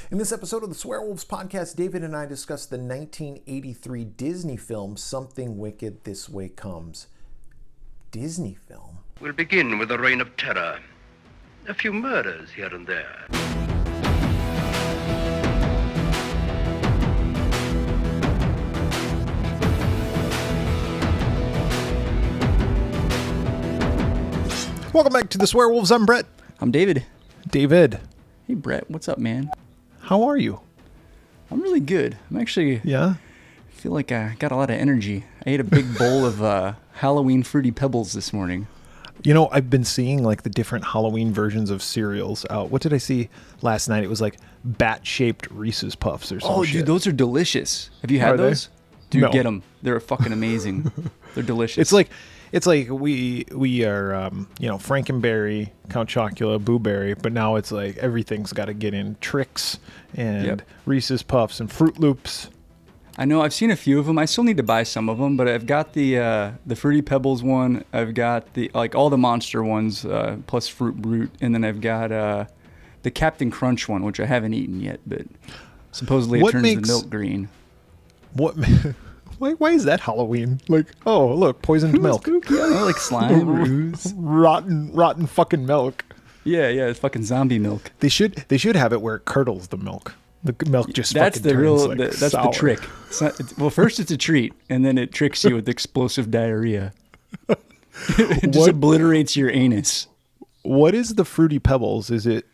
In this episode of the Swearwolves podcast, David and I discuss the 1983 Disney film, Something Wicked This Way Comes. Disney film? We'll begin with a reign of terror. A few murders here and there. Welcome back to the Swearwolves. I'm Bret. I'm David. David. Hey, Bret. What's up, man? How are you? I'm really good. I'm actually... Yeah? I feel like I got a lot of energy. I ate a big bowl of Halloween Fruity Pebbles this morning. You know, I've been seeing like the different Halloween versions of cereals out. What did I see last night? It was like bat-shaped Reese's Puffs or something. Oh, dude, those are delicious. Have you had those? Dude, No. get them. They're fucking amazing. They're delicious. It's like we are Frankenberry, Count Chocula, Boo Berry, but now it's like everything's got to get in Trix and Reese's Puffs and Fruit Loops. I know. I've seen a few of them. I still need to buy some of them, but I've got the Fruity Pebbles one. I've got the all the Monster ones plus Fruit Brute, and then I've got the Captain Crunch one, which I haven't eaten yet, but supposedly it turns the milk green. What? Why is that Halloween? Like, oh look, poisoned milk. Spooky. I don't know, like slime, ruse, rotten fucking milk. Yeah, it's fucking zombie milk. They should have it where it curdles the milk. The milk just that's fucking the real. turns, like, That's sour. the trick. Well, first it's a treat, and then it tricks you with explosive diarrhea. It just obliterates your anus. What is the Fruity Pebbles? Is it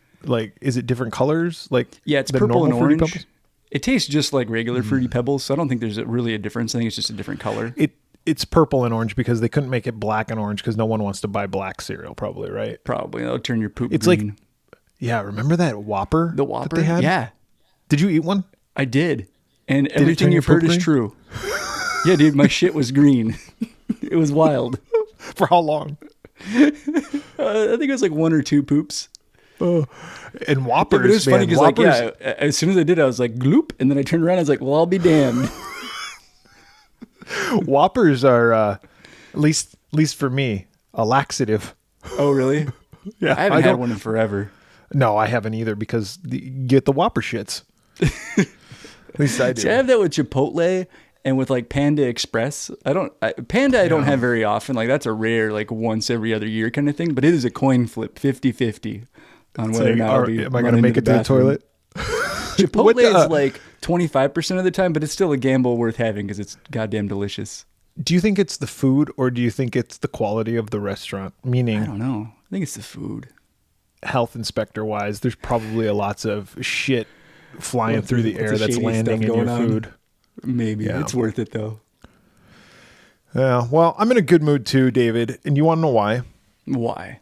different colors? Like, yeah, it's the purple and Fruity orange. Pebbles? It tastes just like regular Fruity Pebbles, so I don't think there's really a difference. I think it's just a different color. It's purple and orange because they couldn't make it black and orange because no one wants to buy black cereal, probably, right? Probably. That'll turn your poop It's green. like, yeah, remember that Whopper? The Whopper? That they had? Yeah. Did you eat one? I did. And Did it everything turn your you've heard poop is green? true. Yeah, dude, my shit was green. It was wild. For how long? I think it was like one or two poops. And Whoppers, But it was funny man, because, as soon as I did, I was like, gloop. And then I turned around, I was like, well, I'll be damned. Whoppers are, at least for me, a laxative. Oh, really? Yeah, I haven't had one in forever. No, I haven't either because you get the Whopper shits. At least I do. See, I have that with Chipotle and with like Panda Express. Panda I don't have very often. Like that's a rare, like once every other year kind of thing. But it is a coin flip, 50-50 on whether or not I'll be am I going to make it to the toilet? Chipotle is like 25% of the time, but it's still a gamble worth having because it's goddamn delicious. Do you think it's the food or do you think it's the quality of the restaurant? Meaning, I don't know. I think it's the food. Health inspector wise, there's probably lots of shit flying through the air that's landing in your food. Maybe. Yeah. It's worth it though. Yeah. Well, I'm in a good mood too, David. And you want to know why? Why?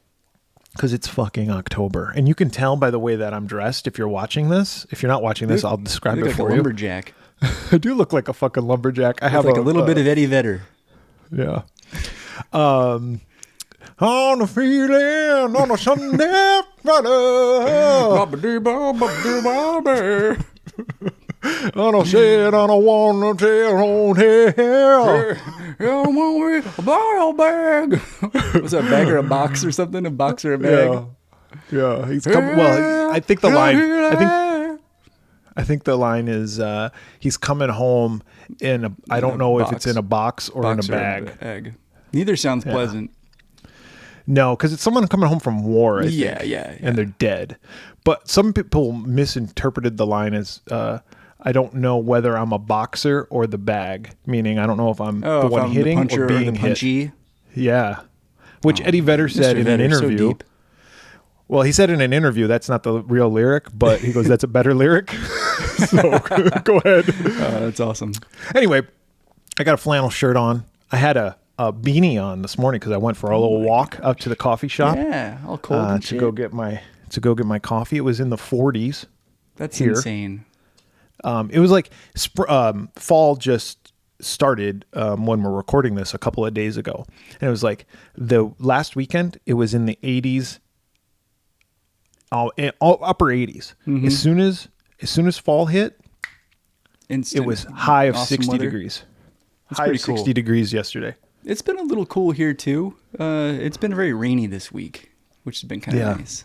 Because it's fucking October. And you can tell by the way that I'm dressed if you're watching this. If you're not watching this, I'll describe it like for a you. Lumberjack. I do look like a fucking lumberjack. I have like a little bit of Eddie Vedder. Yeah. On a feeling on a Sunday on a shed on a one tail on here. What's that, bag or a box or something? A box or a bag? Yeah. He's coming. Well, I think the line. I think the line is he's coming home in a. I don't know if it's in a box or in a bag. Neither sounds pleasant. No, because it's someone coming home from war. I think, yeah. And they're dead. But some people misinterpreted the line as I don't know whether I'm a boxer or the bag, meaning I don't know if I'm the one hitting or being hit. Yeah, which Eddie Vedder said in an interview. So deep. Well, he said in an interview that's not the real lyric, but he goes, "That's a better lyric." So go ahead. That's awesome. Anyway, I got a flannel shirt on. I had a beanie on this morning because I went for a little walk up to the coffee shop. Yeah, all cold and to go get my coffee. It was in the 40s. That's here. insane. It was like fall just started when we're recording this a couple of days ago, and it was like the last weekend. It was in the 80s, upper 80s. Mm-hmm. As soon as fall hit, Instant, it was high of awesome 60 weather. degrees. That's high pretty of cool. 60 degrees yesterday. It's been a little cool here too. It's been very rainy this week, which has been kind of nice.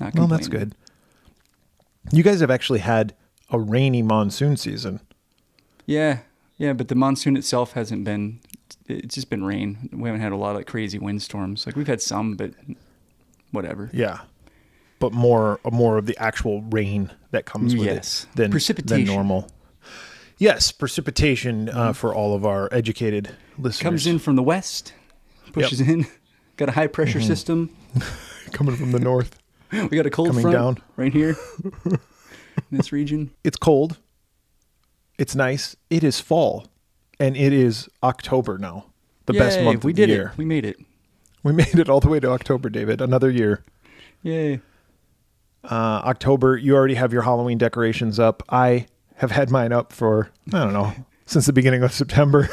Not well, that's complaining. good. You guys have actually had a rainy monsoon season. Yeah, but the monsoon itself hasn't been. It's just been rain. We haven't had a lot of crazy windstorms. Like we've had some, but whatever. Yeah, but more of the actual rain that comes with it than precipitation. Than normal. Yes, precipitation for all of our educated listeners. Comes in from the west, pushes in. Got a high pressure system coming from the north. We got a cold coming front down right here in this region. It's cold. It's nice. It is fall, and it is October now. The best month of the year. We made it. We made it all the way to October, David. Another year. Yay. October, you already have your Halloween decorations up. I have had mine up for, I don't know, since the beginning of September.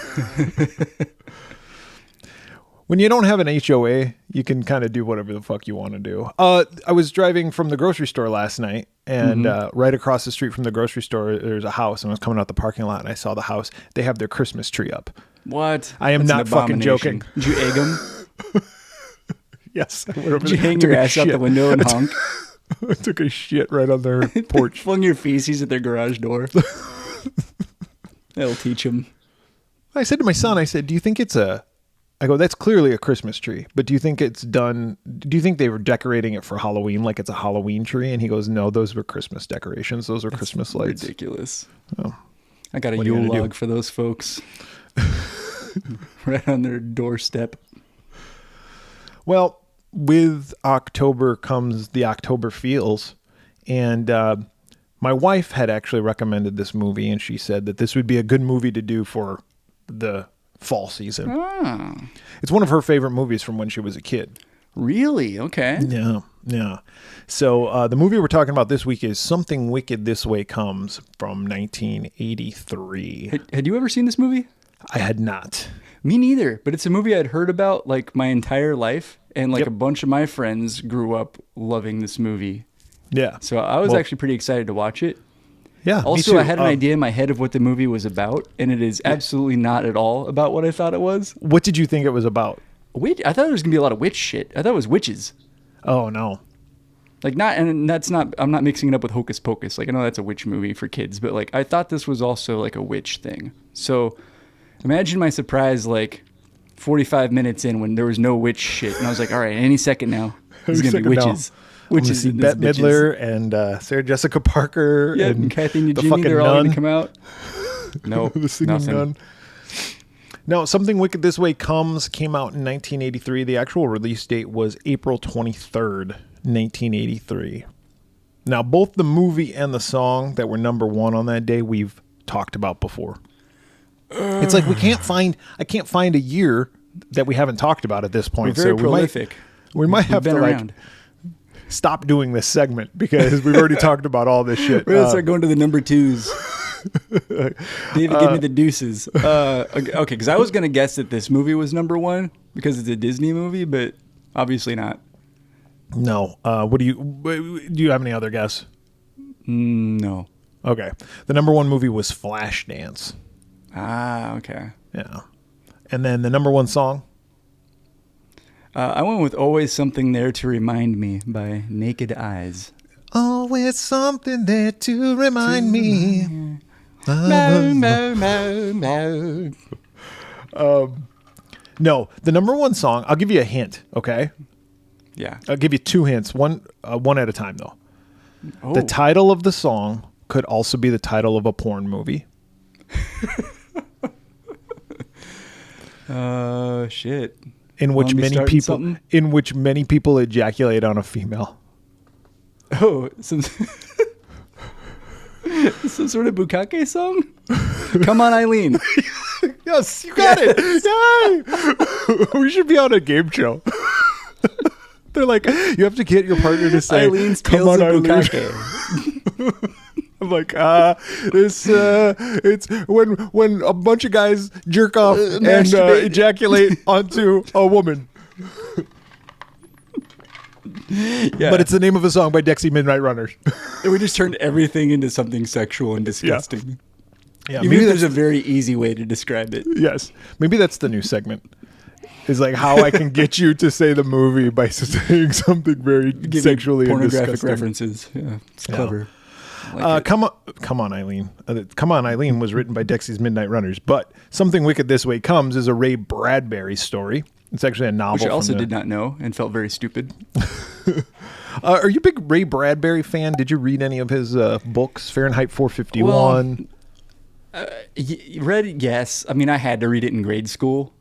When you don't have an HOA, you can kind of do whatever the fuck you want to do. I was driving from the grocery store last night, and right across the street from the grocery store, there's a house, and I was coming out the parking lot, and I saw the house. They have their Christmas tree up. What? I am not fucking joking. Did you egg them? Yes. Did you hang your ass out the window and honk? I took a shit right on their porch. Flung your feces at their garage door. That'll teach them. I said to my son, I said, do you think it's I go, that's clearly a Christmas tree, but do you think it's done? Do you think they were decorating it for Halloween, like it's a Halloween tree? And he goes, no, those were Christmas decorations. Those are Christmas lights. Ridiculous. Oh. I got a Yule log for those folks. Right on their doorstep. Well, with October comes the October feels. And my wife had actually recommended this movie, and she said that this would be a good movie to do for the fall season. It's one of her favorite movies from when she was a kid. Really? Okay. Yeah. So the movie we're talking about this week is Something Wicked This Way Comes from 1983. Had you ever seen this movie? I had not. Me neither, but it's a movie I'd heard about like my entire life, and like a bunch of my friends grew up loving this movie. Yeah. So I was actually pretty excited to watch it. Yeah. Also, I had an idea in my head of what the movie was about, and it is absolutely not at all about what I thought it was. What did you think it was about? I thought there was gonna be a lot of witch shit. I thought it was witches. Oh no. Like I'm not mixing it up with Hocus Pocus. Like I know that's a witch movie for kids, but like I thought this was also like a witch thing. So imagine my surprise like 45 minutes in when there was no witch shit, and I was like, all right, any second now, there's gonna be witches. Witches in Bette Midler and Sarah Jessica Parker and Kathy and the Eugenie, fucking they're all nun. gonna come out. Nope, the singing nothing. nun. No, Something Wicked This Way came out in 1983. The actual release date was April 23rd, 1983. Now, both the movie and the song that were number one on that day, we've talked about before. It's like I can't find a year that we haven't talked about at this point. We're very prolific. We might have to like stop doing this segment because we've already talked about all this shit. We're gonna start going to the number twos. David, give me the deuces. Okay, because I was gonna guess that this movie was number one because it's a Disney movie, but obviously not. No. Do you have any other guess? No. Okay. The number one movie was Flashdance. Ah, okay. Yeah. And then the number one song? I went with Always Something There to Remind Me by Naked Eyes. Always something there to remind me. No, the number one song, I'll give you a hint, okay? Yeah. I'll give you two hints, one at a time, though. Oh. The title of the song could also be the title of a porn movie. Shit. In which many people ejaculate on a female. Oh, some sort of bukkake song? Come on, Eileen. Yes, you got it. Yay! We should be on a game show. They're like, you have to get your partner to say, Eileen's "Come on, Eileen." bukkake. I'm like, it's when a bunch of guys jerk off and ejaculate onto a woman. Yeah. But it's the name of a song by Dexy Midnight Runners. We just turned everything into something sexual and disgusting. Yeah, maybe there's a very easy way to describe it. Yes. Maybe that's the new segment. Is like how I can get you to say the movie by saying something very sexually and pornographic disgusting. references. Yeah, it's clever. Come on, Eileen. Come on, Eileen was written by Dexy's Midnight Runners, but Something Wicked This Way Comes is a Ray Bradbury story. It's actually a novel. Which I also did not know and felt very stupid. Are you a big Ray Bradbury fan? Did you read any of his books? Fahrenheit 451? Read, yes. I mean, I had to read it in grade school.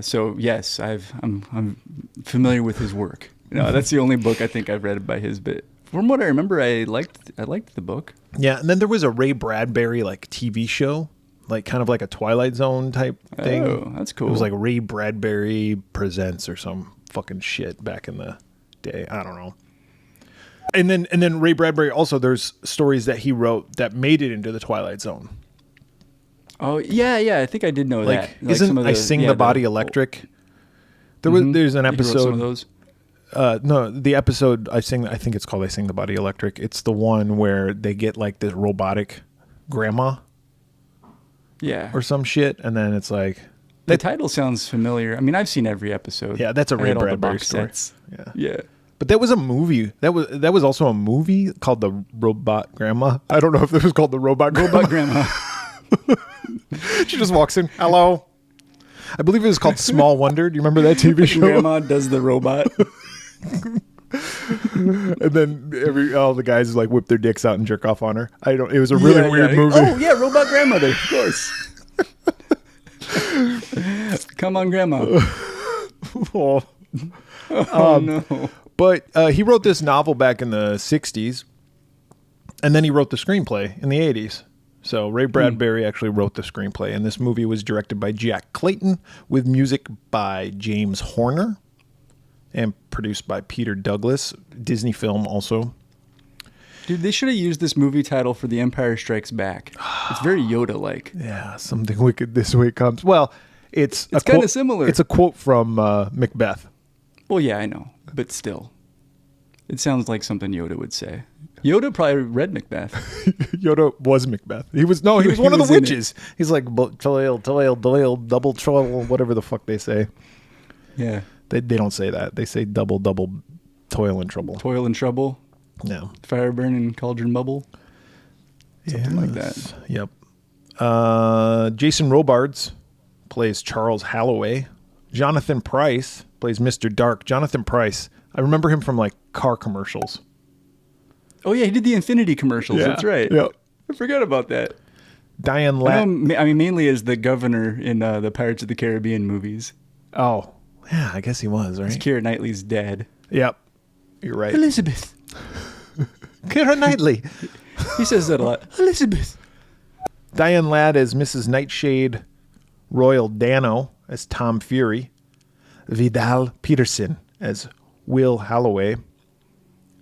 So yes, I'm familiar with his work. No, that's the only book I think I've read by his. But from what I remember, I liked the book. Yeah, and then there was a Ray Bradbury like TV show, like kind of like a Twilight Zone type thing. Oh, that's cool. It was like Ray Bradbury Presents or some fucking shit back in the day. I don't know. And then Ray Bradbury also, there's stories that he wrote that made it into the Twilight Zone. Oh yeah, I think I did know that. Like isn't I Sing the Body Electric? There's an episode. Some of those. No, the episode I think it's called I Sing the Body Electric. It's the one where they get like this robotic grandma. Yeah. Or some shit, and then it's like the title sounds familiar. I mean, I've seen every episode. Yeah, that's a Ray Bradbury story. Sets. Yeah. But that was a movie. That was also a movie called The Robot Grandma. I don't know if it was called The Robot Grandma. She just walks in. Hello. I believe it was called Small Wonder. Do you remember that TV show? Grandma does the robot. And then all the guys like whip their dicks out and jerk off on her. It was a really weird movie. Oh yeah, Robot Grandmother, of course. Come on, Grandma. No. But he wrote this novel back in the 60s, and then he wrote the screenplay in the 80s. So Ray Bradbury actually wrote the screenplay, and this movie was directed by Jack Clayton with music by James Horner and produced by Peter Douglas. Disney film also. Dude, they should have used this movie title for The Empire Strikes Back. It's very Yoda-like. Yeah, Something Wicked This Way Comes. Well, it's kind of similar. It's a quote from Macbeth. Well, yeah, I know, but still. It sounds like something Yoda would say. Yoda probably read Macbeth. Yoda was Macbeth. He was one of the witches. He's like, toil, double trouble, whatever the fuck they say. Yeah. They don't say that. They say double, toil and trouble. Toil and trouble? No. Fire burning, cauldron bubble? Something like that. Yep. Jason Robards plays Charles Halloway. Jonathan Pryce plays Mr. Dark. Jonathan Pryce, I remember him from like car commercials. Oh yeah, he did the Infinity commercials. Yeah. That's right. Yep. I forgot about that. Diane Latt. I mean, mainly as the governor in the Pirates of the Caribbean movies. Oh, yeah, I guess he was, right? It's Keira Knightley's dad. Yep. You're right. Elizabeth. Keira Knightley. He says that a lot. Elizabeth. Diane Ladd as Mrs. Nightshade. Royal Dano as Tom Fury. Vidal Peterson as Will Halloway.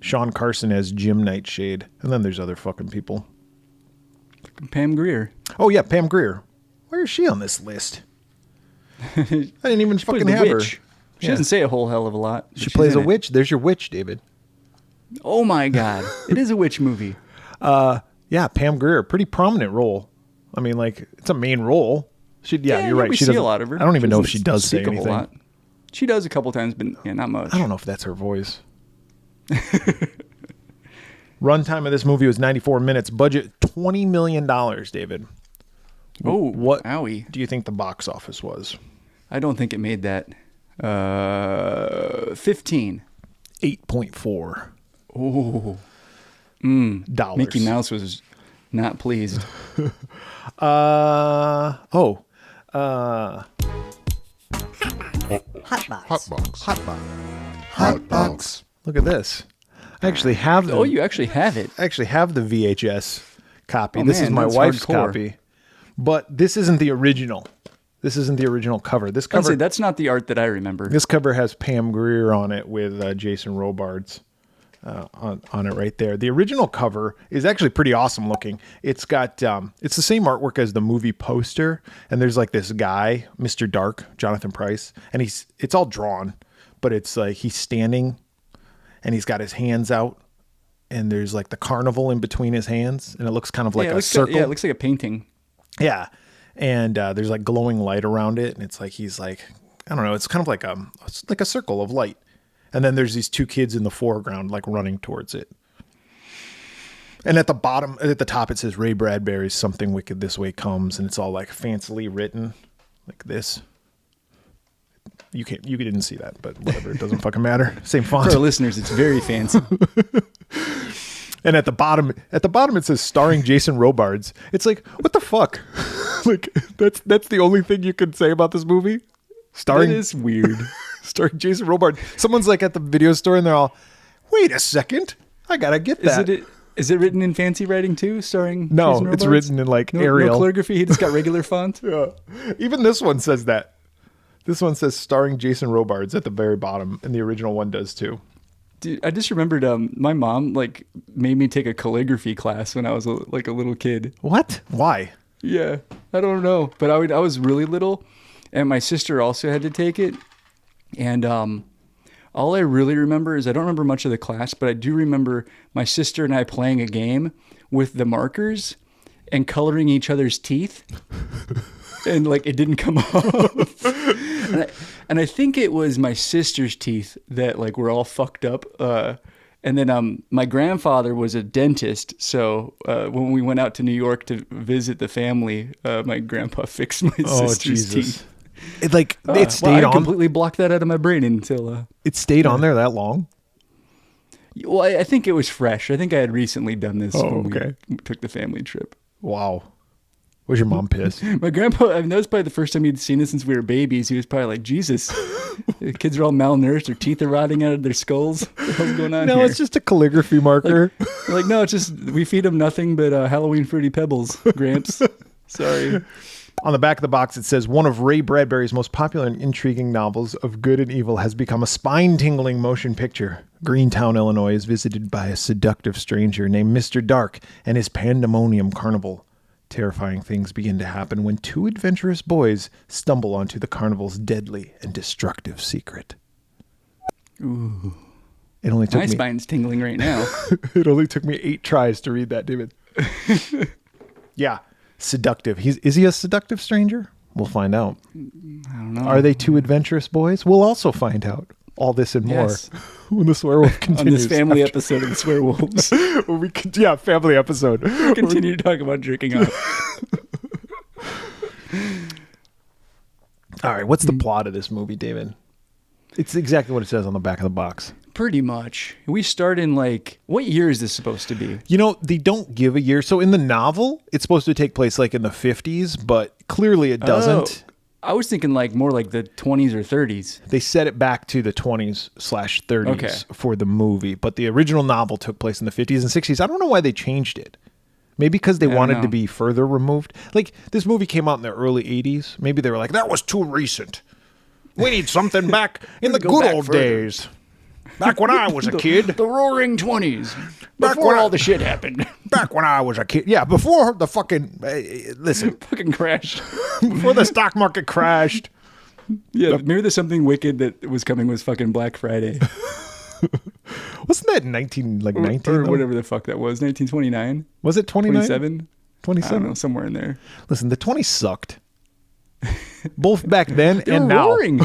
Sean Carson as Jim Nightshade. And then there's other fucking people. Pam Grier. Oh, yeah, Pam Grier. Where is she on this list? I didn't even fucking have her. She doesn't say a whole hell of a lot. She plays a witch. There's your witch, David. Oh, my God. It is a witch movie. Yeah, Pam Grier. Pretty prominent role. I mean, like, it's a main role. You're right. We see a lot of her. I don't even know if she does say anything. A lot. She does a couple times, but yeah, not much. I don't know if that's her voice. Runtime of this movie was 94 minutes. Budget $20 million, David. Oh, what owie. Do you think the box office was? I don't think it made that. 15. 8.4. Oh. Dollars. Mickey Mouse was not pleased. Hotbox. Look at this. I actually have the. Oh, you actually have it. I actually have the VHS copy. This is my wife's copy. But this isn't the original. This isn't the original cover. This cover. That's not the art that I remember. This cover has Pam Grier on it with Jason Robards on it right there. The original cover is actually pretty awesome looking. It's got it's the same artwork as the movie poster, and there's like this guy, Mr. Dark, Jonathan Pryce, and it's all drawn, but it's like he's standing, and he's got his hands out, and there's like the carnival in between his hands, and it looks kind of like a circle. Yeah, it looks like a painting. Yeah. And there's like glowing light around it. And it's like, he's like, I don't know. It's kind of like a circle of light. And then there's these two kids in the foreground, like running towards it. And at the top, it says Ray Bradbury's Something Wicked This Way Comes, and it's all like fancily written like this. You didn't see that, but whatever. It doesn't fucking matter. Same font. For our listeners, it's very fancy. And at the bottom, it says starring Jason Robards. It's like, what the fuck? Like that's the only thing you can say about this movie. That is weird. Starring Jason Robards. Someone's like at the video store and they're all, wait a second, I gotta get that. Is it written in fancy writing too? Starring no, Jason Robards? It's written in like Arial. No calligraphy. He just got regular font. Yeah. Even this one says that. This one says starring Jason Robards at the very bottom, and the original one does too. Dude, I just remembered my mom like made me take a calligraphy class when I was a little kid. What? Why? Yeah, I don't know, but I was really little, and my sister also had to take it, and all I really remember is I don't remember much of the class, but I do remember my sister and I playing a game with the markers and coloring each other's teeth. And like it didn't come off, and I think it was my sister's teeth that like were all fucked up. And then my grandfather was a dentist, so when we went out to New York to visit the family, my grandpa fixed my sister's teeth. It stayed on. I completely blocked that out of my brain until it stayed on there that long. Well, I think it was fresh. I think I had recently done this when we took the family trip. Wow. Was your mom pissed? My grandpa, that was probably the first time he'd seen us since we were babies. He was probably like, Jesus, the kids are all malnourished. Their teeth are rotting out of their skulls. What the hell's going on here? No, it's just a calligraphy marker. No, it's just, we feed them nothing but Halloween Fruity Pebbles, Gramps. Sorry. On the back of the box, it says, one of Ray Bradbury's most popular and intriguing novels of good and evil has become a spine-tingling motion picture. Greentown, Illinois is visited by a seductive stranger named Mr. Dark and his pandemonium carnival. Terrifying things begin to happen when two adventurous boys stumble onto the carnival's deadly and destructive secret. Ooh. It only took my spine's tingling right now. It only took me 8 tries to read that, David. Yeah, seductive. Is he a seductive stranger? We'll find out. I don't know. Are they two adventurous boys? We'll also find out. All this and more when the Swearwolf continues. On this family episode of the Swearwolves. Family episode. We'll continue to talk about jerking off. All right, what's the plot of this movie, David? It's exactly what it says on the back of the box. Pretty much. We start in what year is this supposed to be? They don't give a year. So in the novel, it's supposed to take place in the 50s, but clearly it doesn't. I was thinking more like the 20s or 30s. They set it back to the 20s/30s for the movie, but the original novel took place in the 50s and 60s. I don't know why they changed it. Maybe because they wanted to be further removed. This movie came out in the early 80s. Maybe they were like, that was too recent. We need something back in the good old days. Back when I was a kid. The roaring 20s. Before all the shit happened. Back when I was a kid. Yeah, before the fucking... listen. Fucking crashed. Before the stock market crashed. Yeah, maybe there's something wicked that was coming was fucking Black Friday. Wasn't that 19... 19? Or whatever the fuck that was. 1929? Was it 29? 27? 27? I don't know, somewhere in there. Listen, the 20s sucked. Both back then they and were now. Roaring.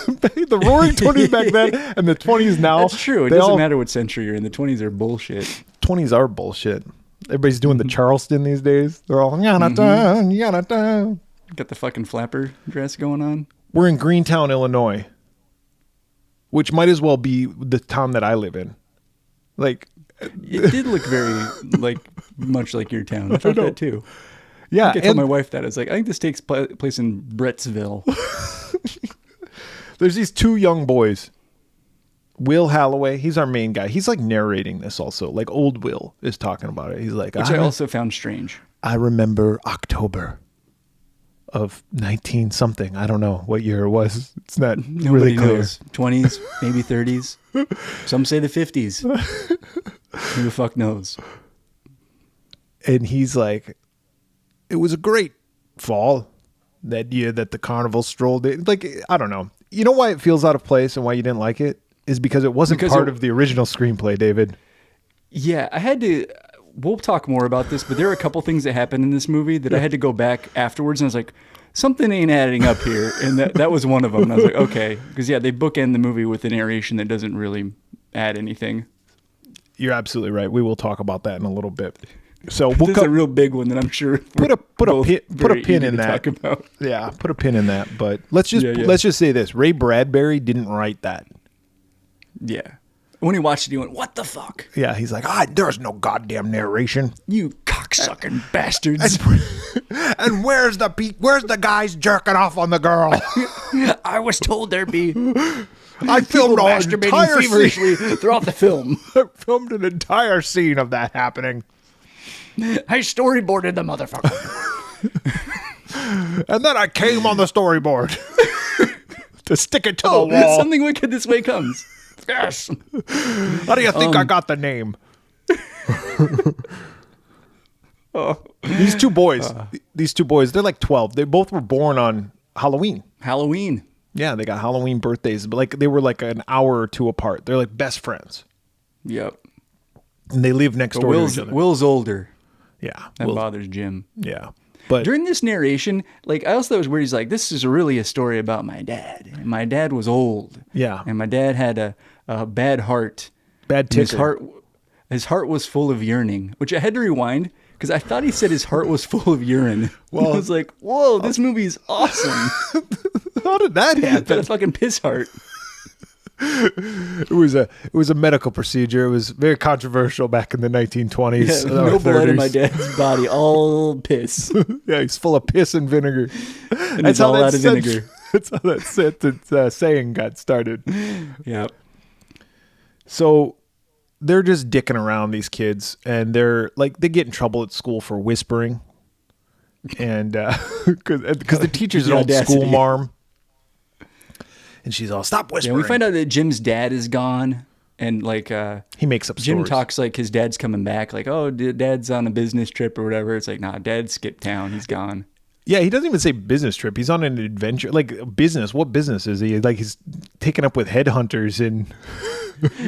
The roaring 20s back then and the 20s now. That's true. It doesn't matter what century you're in. The 20s are bullshit. 20s are bullshit. Everybody's doing the Charleston these days. They're all yana. Got the fucking flapper dress going on. We're in Greentown, Illinois, which might as well be the town that I live in. It did look very much like your town. I thought that too. Yeah, I told my wife that. I was like, I think this takes place in Brettsville. There's these two young boys. Will Halloway, he's our main guy. He's narrating this also. Old Will is talking about it. He's like, which I also found strange. I remember October of 19 something. I don't know what year it was. It's not really clear. Knows. 20s, maybe 30s. Some say the 50s. Who the fuck knows? And he's like, it was a great fall that year that the carnival strolled in. I don't know. You know why it feels out of place and why you didn't like it? Is because it wasn't part of the original screenplay, David. Yeah, I had to... We'll talk more about this, but there are a couple things that happened in this movie that I had to go back afterwards, and I was like, something ain't adding up here. And that was one of them. And I was like, okay. Because, they bookend the movie with a narration that doesn't really add anything. You're absolutely right. We will talk about that in a little bit. So this is a real big one that I'm sure put a pin in that. Yeah, put a pin in that. But let's just say this: Ray Bradbury didn't write that. Yeah. When he watched it, he went, "What the fuck?" Yeah, he's like, "There's no goddamn narration. You cocksucking bastards!" And where's the guys jerking off on the girl? I was told there'd be. I filmed an entire scene throughout the film. I filmed an entire scene of that happening. I storyboarded the motherfucker. And then I came on the storyboard to stick it to the wall. Something wicked this way comes. Yes. How do you think I got the name? These two boys, they're like 12. They both were born on Halloween. Yeah, they got Halloween birthdays, but like they were like an hour or two apart. They're like best friends. Yep. And they live next door to each other. Will's older. Yeah. That bothers Jim. Yeah. But during this narration, like I also thought it was weird. He's like, this is really a story about my dad. And my dad was old. Yeah. And my dad had a bad heart. Bad ticker. His heart was full of yearning, which I had to rewind because I thought he said his heart was full of urine. Well, I was like, whoa, this movie is awesome. How did that happen? That fucking piss heart. It was a medical procedure. It was very controversial back in the 1920s. Yeah, no blood in my dad's body, all piss. Yeah, he's full of piss and vinegar. And it's all out of vinegar. That's how that sentence saying got started. Yeah. So they're just dicking around, these kids, and they get in trouble at school for whispering, and because the teacher's an old school marm. And she's all, stop whispering. Yeah, we find out that Jim's dad is gone. And like he makes up Jim stories. talks like his dad's coming back. Like, oh, dad's on a business trip or whatever. It's like, nah, dad skipped town. He's gone. Yeah, he doesn't even say business trip. He's on an adventure. Like, business. What business is he? Like, he's taken up with headhunters in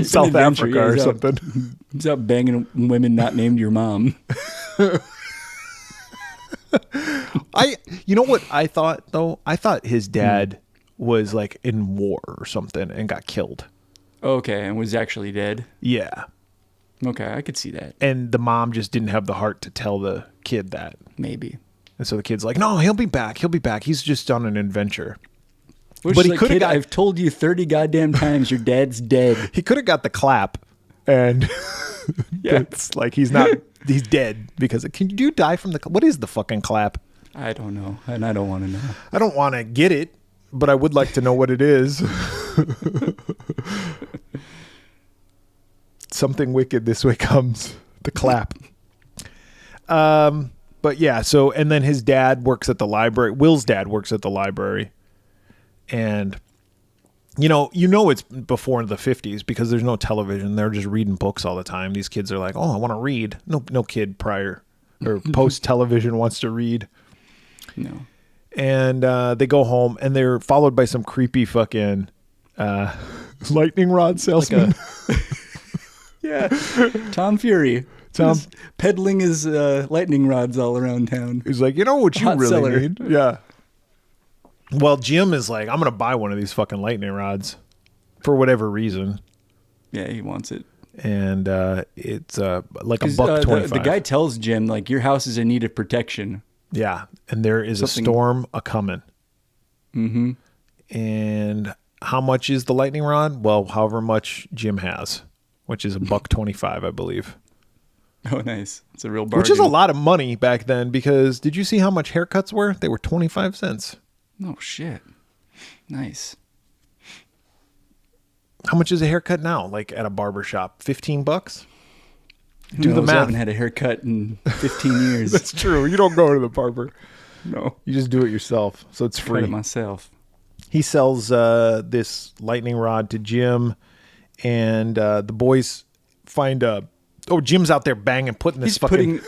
South Africa or something. He's out banging women not named your mom. You know what I thought, though? I thought his dad was like in war or something and got killed. Okay, and was actually dead? Yeah. Okay, I could see that. And the mom just didn't have the heart to tell the kid that. Maybe. And so the kid's like, no, he'll be back. He'll be back. He's just on an adventure. But he could have. I've told you 30 goddamn times your dad's dead. He could have got the clap, and it's like he's dead because can you die from the? What is the fucking clap? I don't know, and I don't want to know. I don't want to get it, but I would like to know what it is. Something wicked this way comes. The clap. But yeah, so, and then his dad works at the library. Will's dad works at the library. And, you know it's before the 50s because there's no television. They're just reading books all the time. These kids are like, oh, I want to read. No kid prior or post-television wants to read. No. And they go home, and they're followed by some creepy fucking lightning rod salesman. Yeah. Tom Fury. He's peddling his lightning rods all around town. He's like, you know what you really need? Yeah. Well, Jim is like, I'm going to buy one of these fucking lightning rods for whatever reason. Yeah, he wants it. And it's like $1.25. The guy tells Jim, like, your house is in need of protection. Yeah, and there is a storm a-coming. Mm-hmm. And how much is the lightning rod? Well, however much Jim has, which is $1.25, I believe. Oh, nice. It's a real bargain. Which is a lot of money back then because did you see how much haircuts were? They were 25 cents. Oh, shit. Nice. How much is a haircut now? Like at a barber shop? $15? Do the math. I haven't had a haircut in 15 years. That's true. You don't go to the barber. No. You just do it yourself. So it's free. Cut it myself. He sells this lightning rod to Jim, and the boys find Jim's out there banging, putting this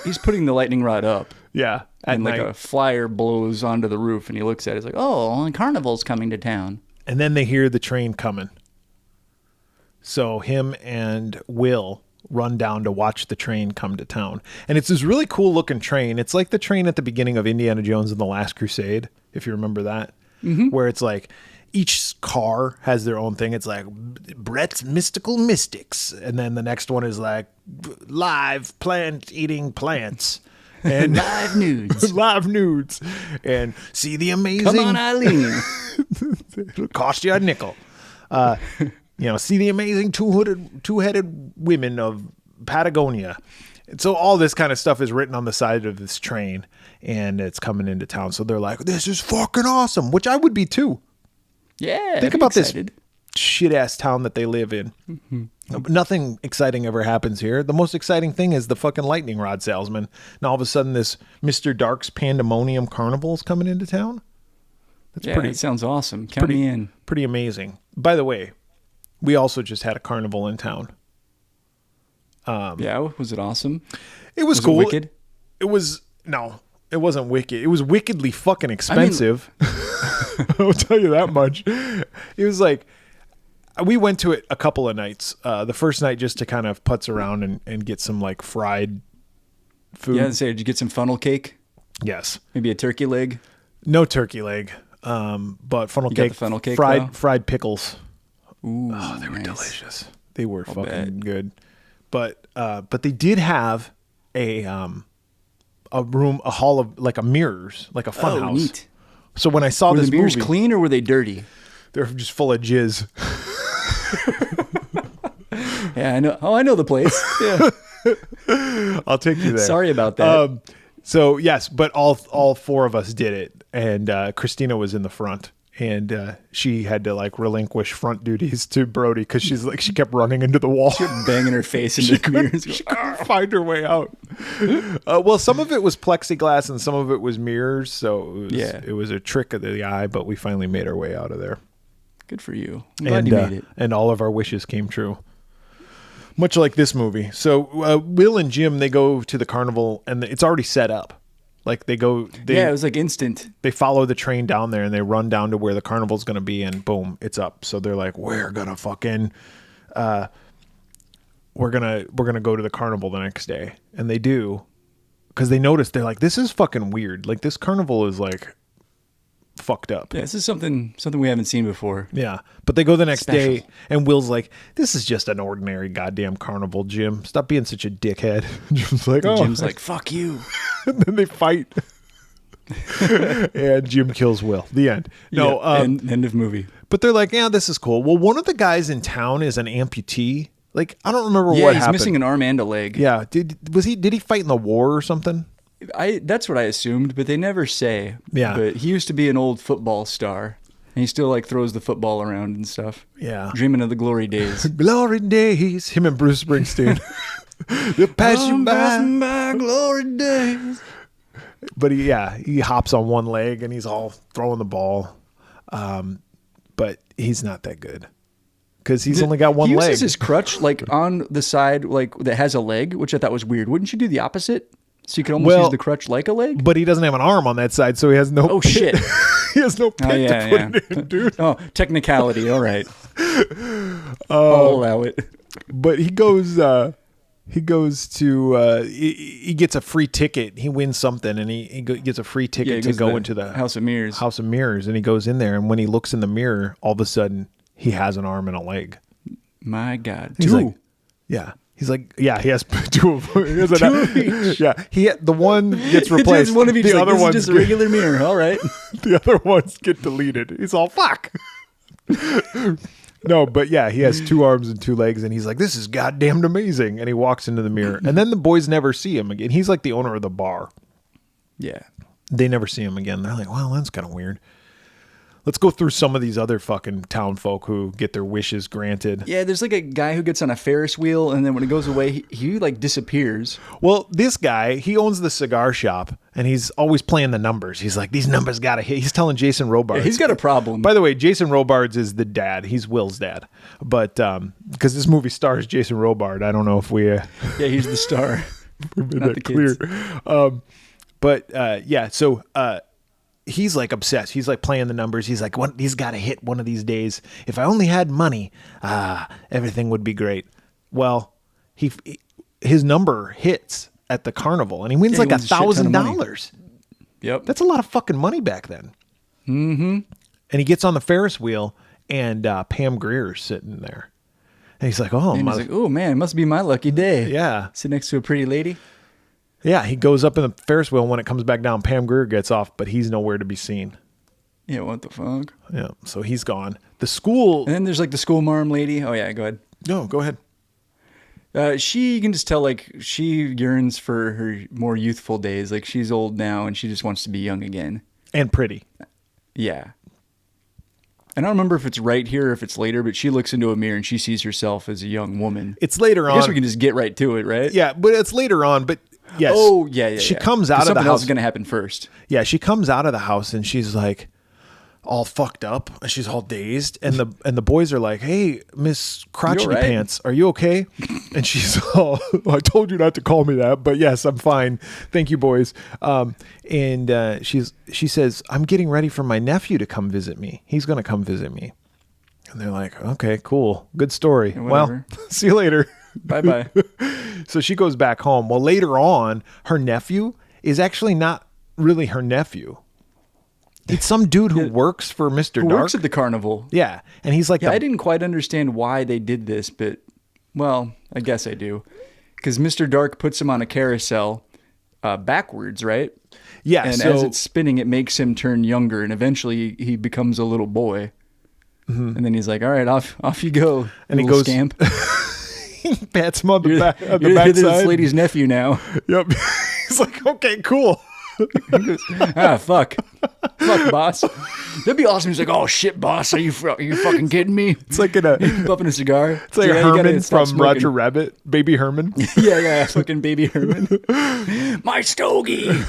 He's putting the lightning rod up. Yeah. And like a flyer blows onto the roof, and he looks at it. He's like, oh, Carnival's coming to town. And then they hear the train coming. So him and Will run down to watch the train come to town. And it's this really cool looking train. It's like the train at the beginning of Indiana Jones and the Last Crusade, if you remember that. Mm-hmm. Where it's like, each car has their own thing. It's like Bret's Mystical Mystics. And then the next one is like live plant eating plants. And live nudes. Live nudes. And see the amazing. Come on, Eileen. It'll cost you a nickel. See the amazing two-headed women of Patagonia. And so all this kind of stuff is written on the side of this train, and it's coming into town. So they're like, this is fucking awesome, which I would be too. Yeah. Think about this shit-ass town that they live in. Mm-hmm. Nothing exciting ever happens here. The most exciting thing is the fucking lightning rod salesman. And all of a sudden, this Mr. Dark's Pandemonium Carnival is coming into town. It sounds awesome. Count me in. Pretty amazing. By the way, we also just had a carnival in town. Was it awesome? It was cool. It wicked? It wasn't wicked. It was wickedly fucking expensive. I'll tell you that much. It was like, we went to it a couple of nights. The first night just to kind of putz around and get some like fried food. Yeah, did you get some funnel cake? Yes. Maybe a turkey leg? No turkey leg. But funnel cake. Got the funnel cake, fried pickles. Ooh, they were delicious. They were fucking good. But they did have a hall of like a mirrors, like a fun house. Neat. So when I saw were this the mirrors movie, clean or were they dirty? They're just full of jizz. Yeah, I know. Oh, I know the place. Yeah. I'll take you there. Sorry about that. So yes, but all four of us did it, and Christina was in the front, and she had to like relinquish front duties to Brody because she kept running into the wall, she kept banging her face into the mirrors. She couldn't find her way out. Well, some of it was plexiglass and some of it was mirrors, so it was a trick of the eye. But we finally made our way out of there. Good for you. I'm glad you made it. And all of our wishes came true. Much like this movie. So Will and Jim, they go to the carnival and it's already set up. Like it was like instant. They follow the train down there and they run down to where the carnival's going to be and boom, it's up. So they're like, we're going to fucking, we're going to go to the carnival the next day. And they do. Because they notice, they're like, this is fucking weird. Like this carnival is like fucked up. Yeah, this is something we haven't seen before. Yeah, but they go the next day, and Will's like, "This is just an ordinary goddamn carnival, Jim. Stop being such a dickhead." Jim's like, Jim's like, "Fuck you," and then they fight, and Jim kills Will. The end. No, end of movie. But they're like, "Yeah, this is cool." Well, one of the guys in town is an amputee. Like, I don't remember what happened. Yeah, he's missing an arm and a leg. Yeah, did he fight in the war or something? That's what I assumed, but they never say. Yeah. But he used to be an old football star. And he still like throws the football around and stuff. Yeah. Dreaming of the glory days. Glory days. Him and Bruce Springsteen. They'll pass you by glory days. But he hops on one leg and he's all throwing the ball. But he's not that good. Because he's only got one leg. He uses his crutch like on the side like that has a leg, which I thought was weird. Wouldn't you do the opposite? So you could almost use the crutch like a leg? But he doesn't have an arm on that side, so he has no... Oh, shit. He has no pit to put it in, dude. Oh, technicality. All right. I'll allow it. But he goes to... he gets a free ticket. He wins something, and he gets a free ticket to go into the... House of Mirrors. House of Mirrors, and he goes in there, and when he looks in the mirror, all of a sudden, he has an arm and a leg. My God. He's like, yeah. He's like, yeah, he has two of them. He has two of each. Yeah, the one gets replaced. One of each. The other one's just a regular mirror. All right. The other ones get deleted. He's all fuck. No, but yeah, he has two arms and two legs, and he's like, this is goddamn amazing. And he walks into the mirror, and then the boys never see him again. He's like the owner of the bar. Yeah. They never see him again. They're like, well, that's kind of weird. Let's go through some of these other fucking town folk who get their wishes granted. Yeah, there's like a guy who gets on a Ferris wheel, and then when it goes away, he like disappears. Well, this guy, he owns the cigar shop, and he's always playing the numbers. He's like, these numbers got to hit. He's telling Jason Robards. Yeah, he's got a problem. By the way, Jason Robards is the dad. He's Will's dad. But because this movie stars Jason Robard, I don't know if we... yeah, he's the star. We made that clear. So... he's like obsessed. He's like playing the numbers. He's like, he's got to hit one of these days. If I only had money, everything would be great. Well, his number hits at the carnival, and he wins $1,000. Yep, that's a lot of fucking money back then. Mm-hmm. And he gets on the Ferris wheel, and Pam Grier's sitting there. And he's like, he's like, oh, man, it must be my lucky day. Yeah. Sit next to a pretty lady. Yeah, he goes up in the Ferris wheel, and when it comes back down, Pam Grier gets off, but he's nowhere to be seen. Yeah, what the fuck? Yeah, so he's gone. The school... And then there's like the school marm lady. Oh, yeah, go ahead. No, go ahead. You can just tell, like, she yearns for her more youthful days. Like, she's old now, and she just wants to be young again. And pretty. Yeah. And I don't remember if it's right here or if it's later, but she looks into a mirror and she sees herself as a young woman. It's later on. I guess we can just get right to it, right? Yeah, but it's later on, but yes. Oh, yeah. She comes out of the house. Something else is going to happen first. Yeah, she comes out of the house and she's like all fucked up and she's all dazed. And the boys are like, hey, Miss Crotchety Pants, are you okay? And she's all, I told you not to call me that, but yes, I'm fine. Thank you, boys. And she says, I'm getting ready for my nephew to come visit me. He's going to come visit me. And they're like, okay, cool. Good story. Well, see you later. Bye-bye. So she goes back home. Well, later on, her nephew is actually not really her nephew. It's some dude who works for Mr. Dark. Works at the carnival. Yeah. And he's like... I didn't quite understand why they did this, but, well, I guess I do. Because Mr. Dark puts him on a carousel backwards, right? Yeah. And as it's spinning, it makes him turn younger, and eventually he becomes a little boy. Mm-hmm. And then he's like, all right, off you go, and he goes... scamp. He pats him on the backside. You're this lady's nephew now. Yep. He's like, okay, cool. He goes, fuck, boss. That'd be awesome. He's like, oh shit, boss, are you fucking kidding me? It's like puffing a cigar. It's like Herman from Roger Rabbit, Baby Herman. yeah, fucking Baby Herman. My stogie.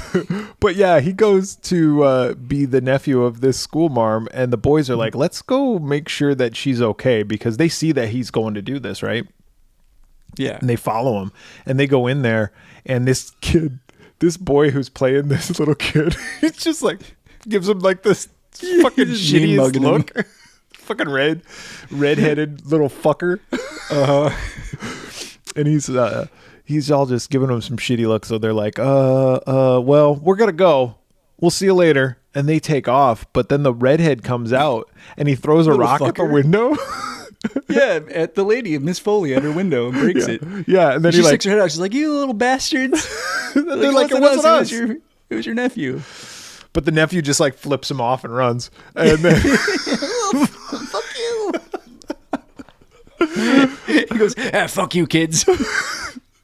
But yeah, he goes to be the nephew of this school marm, and the boys are like, let's go make sure that she's okay, because they see that he's going to do this, right? Yeah. And they follow him, and they go in there, and this boy who's playing this little kid, he's just like, gives him like this fucking shittiest look. Fucking redheaded little fucker. And he's all just giving him some shitty looks. So they're like, well, we're going to go. We'll see you later. And they take off. But then the redhead comes out and he throws a rock at the window. Yeah, at the lady, Miss Foley, at her window, and breaks it. Yeah, and then she sticks her head out. She's like, "You little bastards!" They're like, "It wasn't us. It was your nephew." But the nephew just like flips him off and runs. And then, fuck you. He goes, "Fuck you, kids."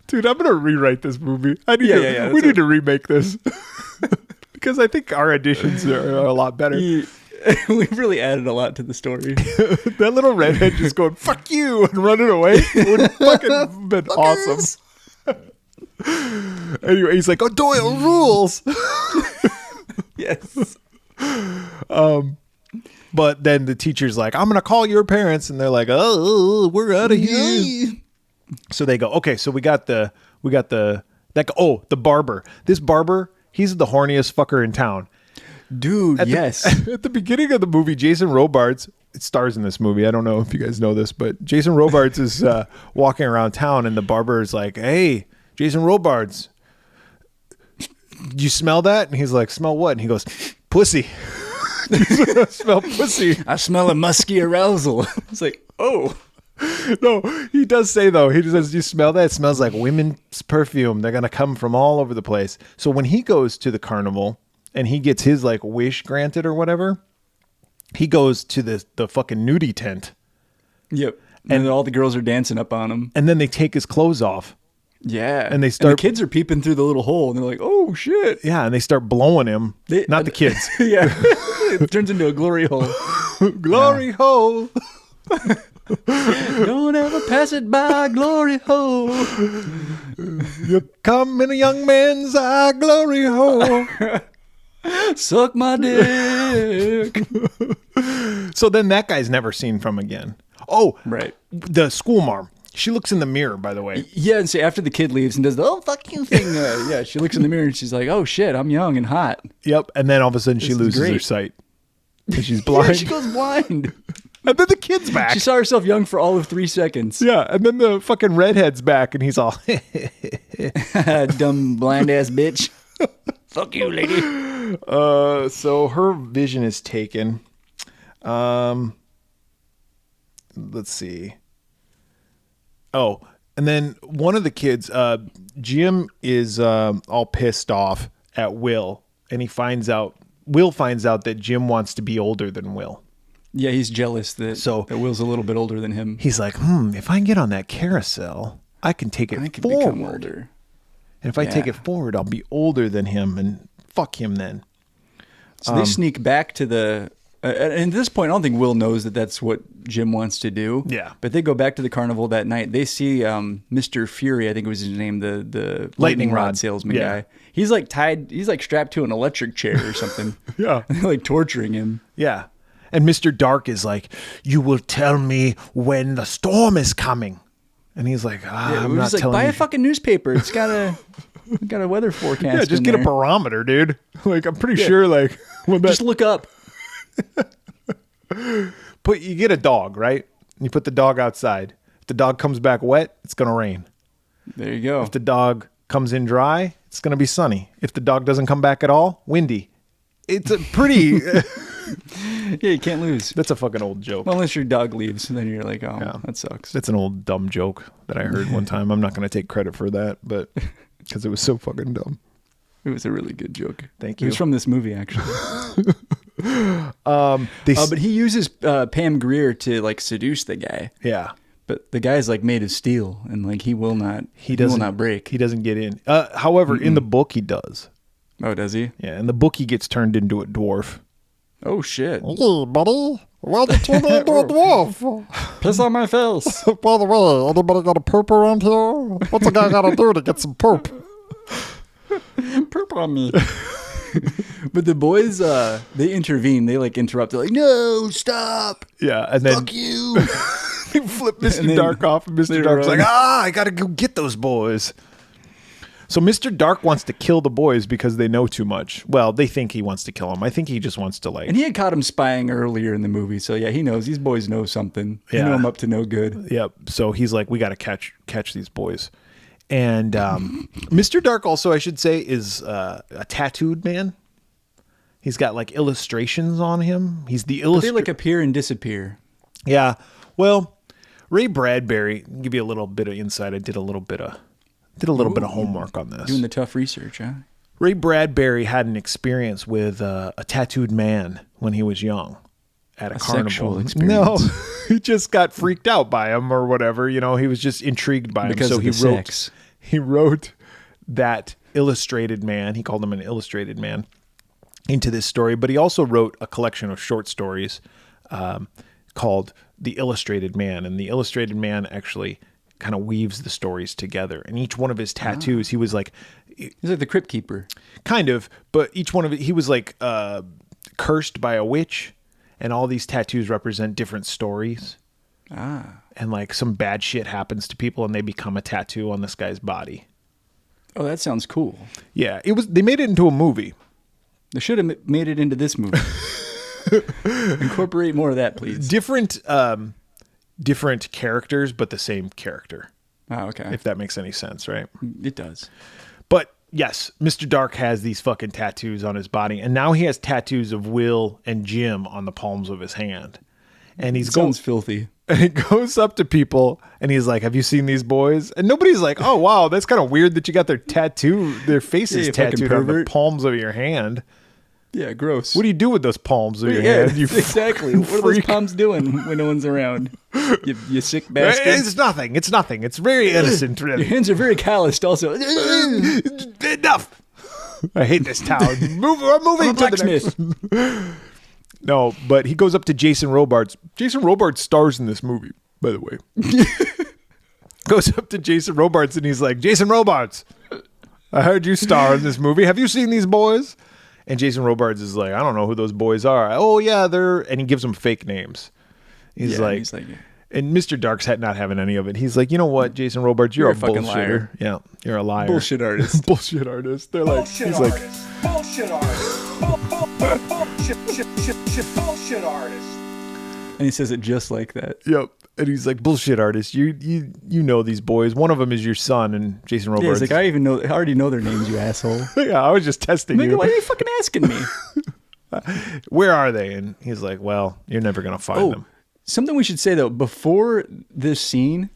Dude, I'm gonna rewrite this movie. We need to remake this because I think our additions are a lot better. We've really added a lot to the story. That little redhead just going, fuck you, and running away would have fucking been awesome. Anyway, he's like, oh, Doyle rules. Yes. But then the teacher's like, I'm going to call your parents. And they're like, oh, we're out of here. So they go, okay, so we got the barber. This barber, he's the horniest fucker in town. Dude, yes. At the beginning of the movie, Jason Robards, it stars in this movie. I don't know if you guys know this, but Jason Robards is walking around town, and the barber is like, hey, Jason Robards, you smell that? And he's like, smell what? And he goes, pussy. Smell pussy. I smell a musky arousal. It's like, oh. No, he does say, though, he says, you smell that? It smells like women's perfume. They're going to come from all over the place. So when he goes to the carnival, and he gets his like wish granted or whatever, he goes to the fucking nudie tent. Yep. And all the girls are dancing up on him. And then they take his clothes off. Yeah. And the kids are peeping through the little hole and they're like, oh shit. Yeah. And they start blowing him. Not the kids. Yeah. It turns into a glory hole. Glory hole. Don't ever pass it by, glory hole. You come in a young man's eye, glory hole. Suck my dick. So then that guy's never seen from again. Oh, right. The school marm. She looks in the mirror, by the way. Yeah, and so after the kid leaves and does the, oh, fuck you thing. Yeah, she looks in the mirror and she's like, oh, shit, I'm young and hot. Yep. And then all of a sudden she loses her sight. And she's blind. Yeah, she goes blind. And then the kid's back. She saw herself young for all of 3 seconds. Yeah, and then the fucking redhead's back and he's all... Dumb blind ass bitch. Fuck you, lady. So her vision is taken. Let's see. Oh, and then one of the kids, Jim is all pissed off at Will, and Will finds out that Jim wants to be older than Will. Yeah, he's jealous that Will's a little bit older than him. He's like, if I get on that carousel, I can take it forward. Become older. And if I take it forward, I'll be older than him, and fuck him then. So they sneak back to the... and at this point, I don't think Will knows that that's what Jim wants to do. Yeah. But they go back to the carnival that night. They see Mr. Fury, I think was his name, the lightning rod salesman guy. He's like strapped to an electric chair or something. Yeah. And they're like torturing him. Yeah. And Mr. Dark is like, you will tell me when the storm is coming. And he's like, I'm not telling you. Buy a fucking newspaper. It's got a weather forecast. Yeah, just get a barometer, dude. Like, I'm pretty sure, like... just look up. But you get a dog, right? You put the dog outside. If the dog comes back wet, it's going to rain. There you go. If the dog comes in dry, it's going to be sunny. If the dog doesn't come back at all, windy. It's a pretty... Yeah, you can't lose. That's a fucking old joke. Well, unless your dog leaves, then you're like, that sucks. That's an old dumb joke that I heard one time. I'm not going to take credit for that, but because it was so fucking dumb. It was a really good joke. Thank you. It was from this movie, actually. But he uses Pam Grier to like seduce the guy. Yeah. But the guy's like made of steel, and like he will not break. He doesn't get in. However, in the book, he does. Oh, does he? Yeah, in the book, he gets turned into a dwarf. Oh, shit. Hey, buddy. Why'd you turn into a dwarf? Piss on my face. By the way, anybody got a poop around here? What's a guy got to do to get some poop? Poop on me. But the boys, they intervene. They like interrupt. They're like, no, stop. Yeah, and then... Fuck you. They flip Mr. Dark off, and Mr. Dark's like, I got to go get those boys. So Mr. Dark wants to kill the boys because they know too much. Well, they think he wants to kill them. I think he just wants to like... And he had caught him spying earlier in the movie. So yeah, he knows. These boys know something. They know him up to no good. Yep. So he's like, we got to catch these boys. And Mr. Dark also, I should say, is a tattooed man. He's got like illustrations on him. He's the illustrator. They like appear and disappear. Yeah. Well, Ray Bradbury, I'll give you a little bit of insight. I did a little bit of homework on this. Doing the tough research, huh? Ray Bradbury had an experience with a tattooed man when he was young at a carnival. Sexual experience. No, he just got freaked out by him or whatever. You know, he was just intrigued by him. Because so of the sex. He wrote that illustrated man. He called him an illustrated man into this story. But he also wrote a collection of short stories called The Illustrated Man. And The Illustrated Man actually kind of weaves the stories together. And each one of his tattoos, he was like... He's like the Crypt Keeper. Kind of. But each one of it, he was like cursed by a witch. And all these tattoos represent different stories. And like some bad shit happens to people and they become a tattoo on this guy's body. Oh, that sounds cool. Yeah. They made it into a movie. They should have made it into this movie. Incorporate more of that, please. Different characters, but the same character. Oh, okay. If that makes any sense, right? It does. But yes, Mr. Dark has these fucking tattoos on his body, and now he has tattoos of Will and Jim on the palms of his hand. And sounds filthy. And he goes up to people and he's like, have you seen these boys? And nobody's like, oh, wow, that's kind of weird that you got their faces tattooed on the palms of your hand. Yeah, gross. What do you do with those palms of your hand? Exactly. What are those palms doing when no one's around? You sick bastard. It's nothing. It's very innocent. Your hands are very calloused also. Enough. I hate this town. I'm moving to the next. No, but he goes up to Jason Robards. Jason Robards stars in this movie, by the way. Goes up to Jason Robards and he's like, Jason Robards, I heard you star in this movie. Have you seen these boys? And Jason Robards is like, I don't know who those boys are. Oh, yeah, they're... And he gives them fake names. He's like... And Mr. Dark's not having any of it. He's like, you know what, Jason Robards, you're a fucking liar. Yeah, you're a liar. Bullshit artist. Bullshit artist. They're like... Bullshit artist. Bullshit artist. Bullshit artist. And he says it just like that. Yep. And he's like, bullshit artist. You know these boys. One of them is your son. And Jason Robards. Yeah, he's like, I already know their names, you asshole. Yeah, I was just testing you. Why are you fucking asking me? Where are they? And he's like, well, you're never going to find them. Something we should say, though, before this scene,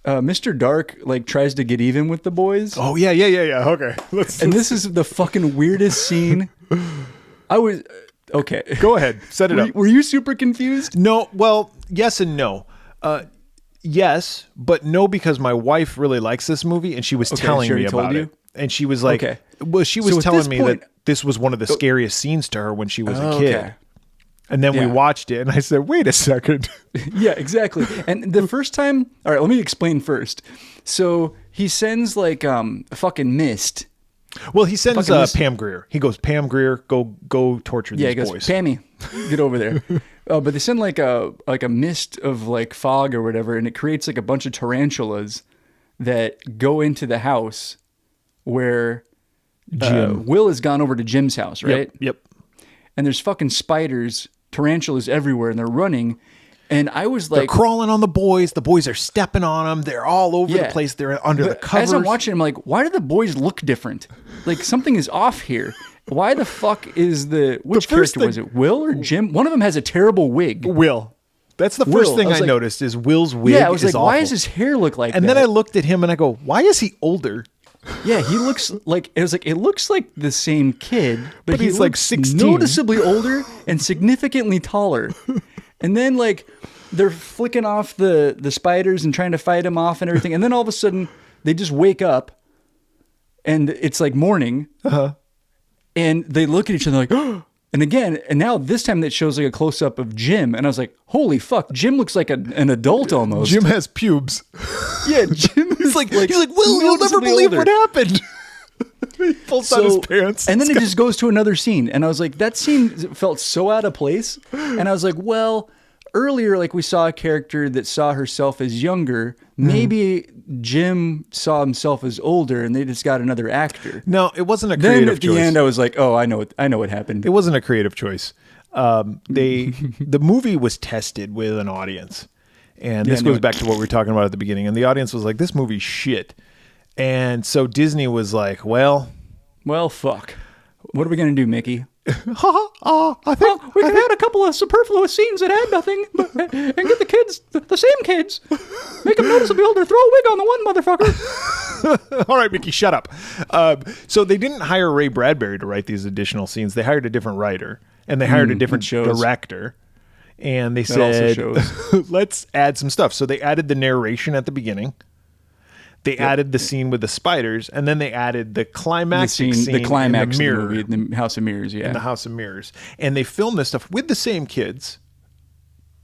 Mr. Dark like tries to get even with the boys. Oh, yeah. Okay. This is the fucking weirdest scene. I was... Okay. Go ahead. Set it up. Were you super confused? No. Well, yes and no. Yes, but no, because my wife really likes this movie and she was telling me about it. And she was like, well, she was telling me that this was one of the scariest scenes to her when she was a kid. Okay. And then we watched it and I said, wait a second. Yeah, exactly. And the first time, all right, let me explain first. So he sends like a fucking mist. Well, he sends Pam Grier. He goes, Pam Grier, go torture these boys. Pammy, get over there. But they send like a mist of like fog or whatever, and it creates like a bunch of tarantulas that go into the house where Will has gone over to Jim's house, right? Yep. And there's fucking spiders, tarantulas everywhere, and they're running. And I was like... They're crawling on the boys. The boys are stepping on them. They're all over the place. They're under the covers. As I'm watching, I'm like, why do the boys look different? Like, something is off here. Why the fuck is which character was it? Will or Jim? One of them has a terrible wig. Will. That's the first thing I noticed is Will's wig. Yeah, I was like, awful. Why does his hair look like that? And then I looked at him and I go, why is he older? Yeah, he looks like... It was like, it looks like the same kid, but he's like 16. Noticeably older and significantly taller. And then, like... They're flicking off the spiders and trying to fight them off and everything. And then all of a sudden, they just wake up and it's like morning. And they look at each other like, oh. And now this time it shows like a close-up of Jim. And I was like, holy fuck, Jim looks like an adult almost. Jim has pubes. Yeah, Jim is like, Will, you'll never believe what happened. He pulls out his pants. And then it just goes to another scene. And I was like, that scene felt so out of place. And I was like, well... Earlier, like we saw a character that saw herself as younger. Maybe Jim saw himself as older, and they just got another actor. No, it wasn't a creative choice. Then at the end, I was like, "Oh, I know what happened." It wasn't a creative choice. The movie was tested with an audience, and this goes back to what we were talking about at the beginning. And the audience was like, "This movie's shit," and so Disney was like, "Well, fuck. What are we gonna do, Mickey?" I think we can add a couple of superfluous scenes that add nothing, and get the kids, the same kids, make them noticeably older. Throw a wig on the one motherfucker. All right, Mickey, shut up. So they didn't hire Ray Bradbury to write these additional scenes. They hired a different writer, and they hired a different director. And they said, let's add some stuff. So they added the narration at the beginning. They added the scene with the spiders, and then they added the climactic scene the climax in the mirror, movie, in the House of Mirrors, in the House of Mirrors, and they filmed this stuff with the same kids,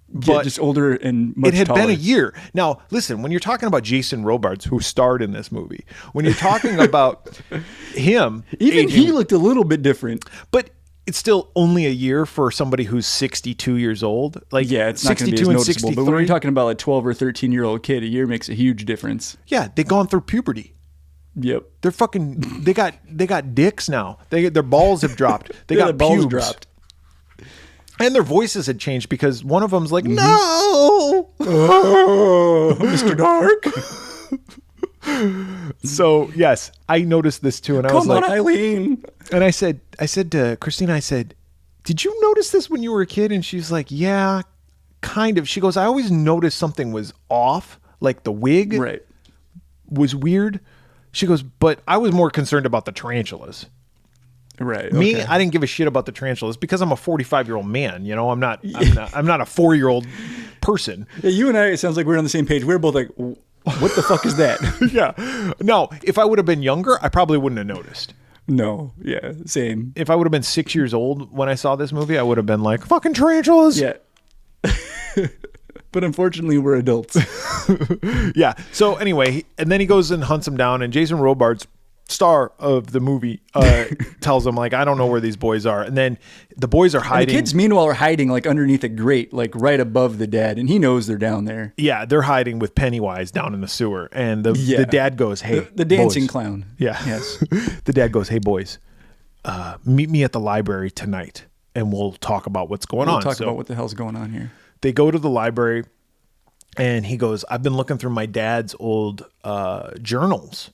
but just older and much it had taller. been a year. Now, listen, when you're talking about Jason Robards, who starred in this movie, when you're talking about him, even he looked a little bit different, but. It's still only a year for somebody who's 62 years old. Like, yeah, it's not 62 and 63. But when you're talking about a 12 or 13-year-old kid, a year makes a huge difference. Yeah, they've gone through puberty. Yep. They're fucking. They got dicks now. Their balls have dropped. They got balls pubes. dropped. And their voices had changed because one of them's like, no, Mr. Dark. So yes, I noticed this too, and I was like, "Come on, Eileen." And I said to Christina, I said, "Did you notice this when you were a kid?" And she's like, "Yeah, kind of." She goes, "I always noticed something was off, like the wig was weird." She goes, "But I was more concerned about the tarantulas." Right. Me, I didn't give a shit about the tarantulas because I'm a 45-year-old man. You know, I'm not a 4-year-old person. Yeah, you and I, it sounds like we're on the same page. We're both like, what the fuck is that? Yeah. No, if I would have been younger, I probably wouldn't have noticed. No. Yeah. Same. If I would have been 6 years old when I saw this movie, I would have been like, fucking tarantulas. Yeah. But unfortunately, we're adults. Yeah. So anyway, and then he goes and hunts him down, and Jason Robards, star of the movie, tells him, like, I don't know where these boys are. And then the boys are hiding. And the kids, meanwhile, are hiding like underneath a grate, like right above the dad, and he knows they're down there. Yeah, they're hiding with Pennywise down in the sewer. And the dad goes, hey, the dancing boys. clown. Yeah. Yes. The dad goes, hey, boys, meet me at the library tonight, and we'll talk about what's going on. We'll talk about what the hell's going on here. They go to the library, and he goes, I've been looking through my dad's old journals,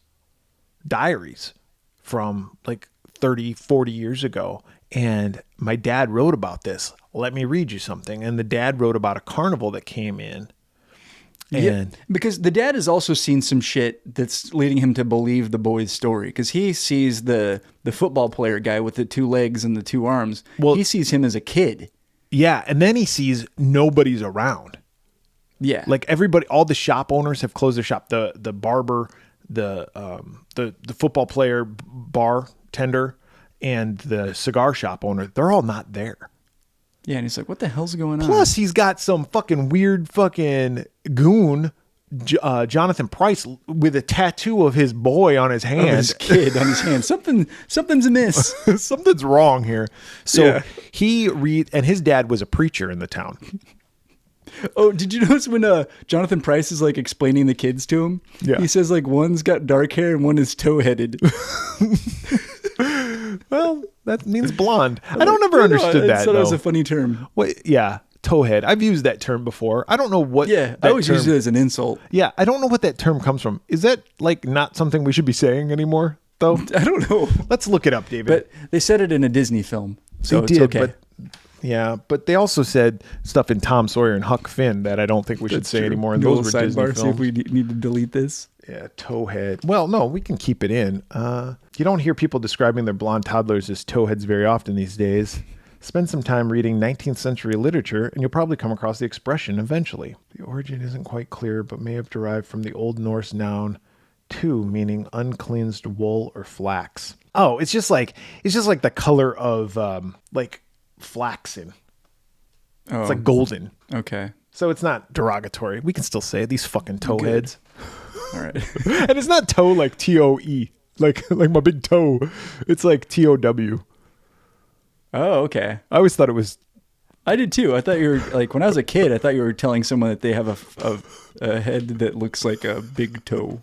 diaries from like 30, 40 years ago. And my dad wrote about this. Let me read you something. And the dad wrote about a carnival that came in. And because the dad has also seen some shit that's leading him to believe the boy's story. Because he sees the football player guy with the 2 legs and the 2 arms. Well, he sees him as a kid. Yeah. And then he sees nobody's around. Yeah. Like everybody, all the shop owners have closed their shop. The barber, the football player, bartender, and the cigar shop owner, they're all not there. Yeah, and he's like, what the hell's going on? Plus, he's got some fucking weird fucking goon, Jonathan Price, with a tattoo of his boy on his hand. His kid on his hand. Something's amiss. Something's wrong here. So and his dad was a preacher in the town. Oh, did you notice when Jonathan Price is like explaining the kids to him? Yeah. He says like one's got dark hair and one is toe-headed. Well, that means blonde. I don't ever understood that. I thought that was a funny term. Wait, yeah, towhead. I've used that term before. I don't know what. Yeah, I always use it as an insult. Yeah, I don't know what that term comes from. Is that like not something we should be saying anymore, though? I don't know. Let's look it up, David. But they said it in a Disney film, so they it's did, okay. But they also said stuff in Tom Sawyer and Huck Finn that I don't think we should say anymore. And those were Disney films. See if we need to delete this. Yeah, towhead. Well, no, we can keep it in. You don't hear people describing their blonde toddlers as towheads very often these days. Spend some time reading 19th century literature, and you'll probably come across the expression eventually. The origin isn't quite clear, but may have derived from the Old Norse noun "to," meaning uncleansed wool or flax. Oh, it's just like the color of like flaxen. Oh. It's like golden. Okay. So it's not derogatory. We can still say these fucking towheads. All right. And it's not toe like T-O-E, like my big toe. It's like T-O-W. Oh, okay. I always thought it was. I did too. I thought you were like, when I was a kid, I thought you were telling someone that they have a head that looks like a big toe.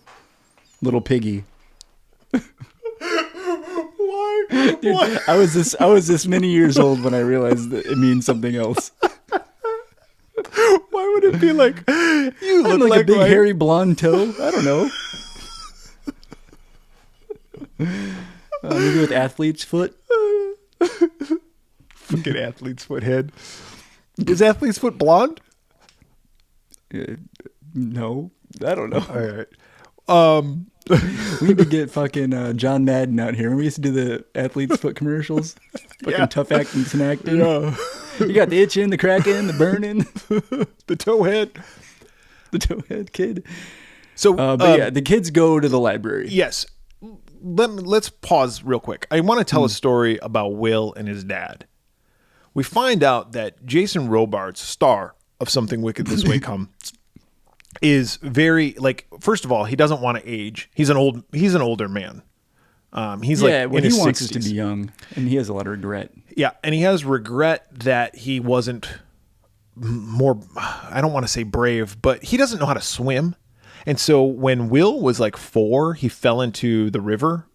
Little piggy. Why? Dude, why? I was this many years old when I realized that it means something else. Why would it be like you look like a big hairy blonde toe? I don't know. Maybe with athlete's foot. Fucking athlete's foot head. Is athlete's foot blonde? No, I don't know. All right. We need to get fucking John Madden out here. We used to do the athlete's foot commercials. Fucking tough acting and acting. Yeah. You got the itching, the cracking, the burning, the towhead, kid. So, but yeah, the kids go to the library. Yes. Let's pause real quick. I want to tell a story about Will and his dad. We find out that Jason Robards, star of Something Wicked This Way Comes, is very first of all, he doesn't want to age. He's an older man. He's he in his wants 60s. us to be young, and he has a lot of regret. Yeah, and he has regret that he wasn't more, I don't want to say brave, but he doesn't know how to swim. And so when Will was like 4, he fell into the river,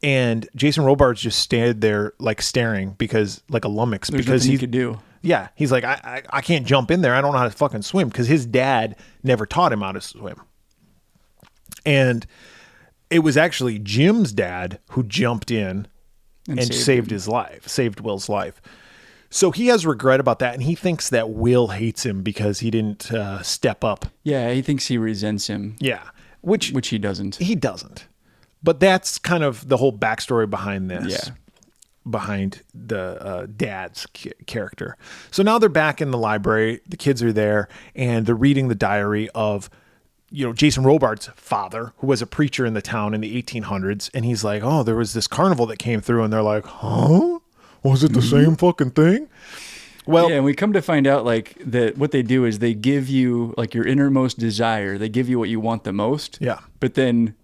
and Jason Robards just stayed there staring because like a lummox. There's because he could do. Yeah, he's like, I can't jump in there. I don't know how to fucking swim because his dad never taught him how to swim. And it was actually Jim's dad who jumped in and saved his life, saved Will's life. So he has regret about that, and he thinks that Will hates him because he didn't step up. Yeah, he thinks he resents him. Yeah, which he doesn't. He doesn't. But that's kind of the whole backstory behind this. Yeah. Behind the dad's character. So now they're back in the library. The kids are there, and they're reading the diary of, Jason Robards' father, who was a preacher in the town in the 1800s. And he's like, oh, there was this carnival that came through, and they're like, huh? Was it the same fucking thing? Well, yeah, and we come to find out that what they do is they give you your innermost desire. They give you what you want the most. Yeah. But then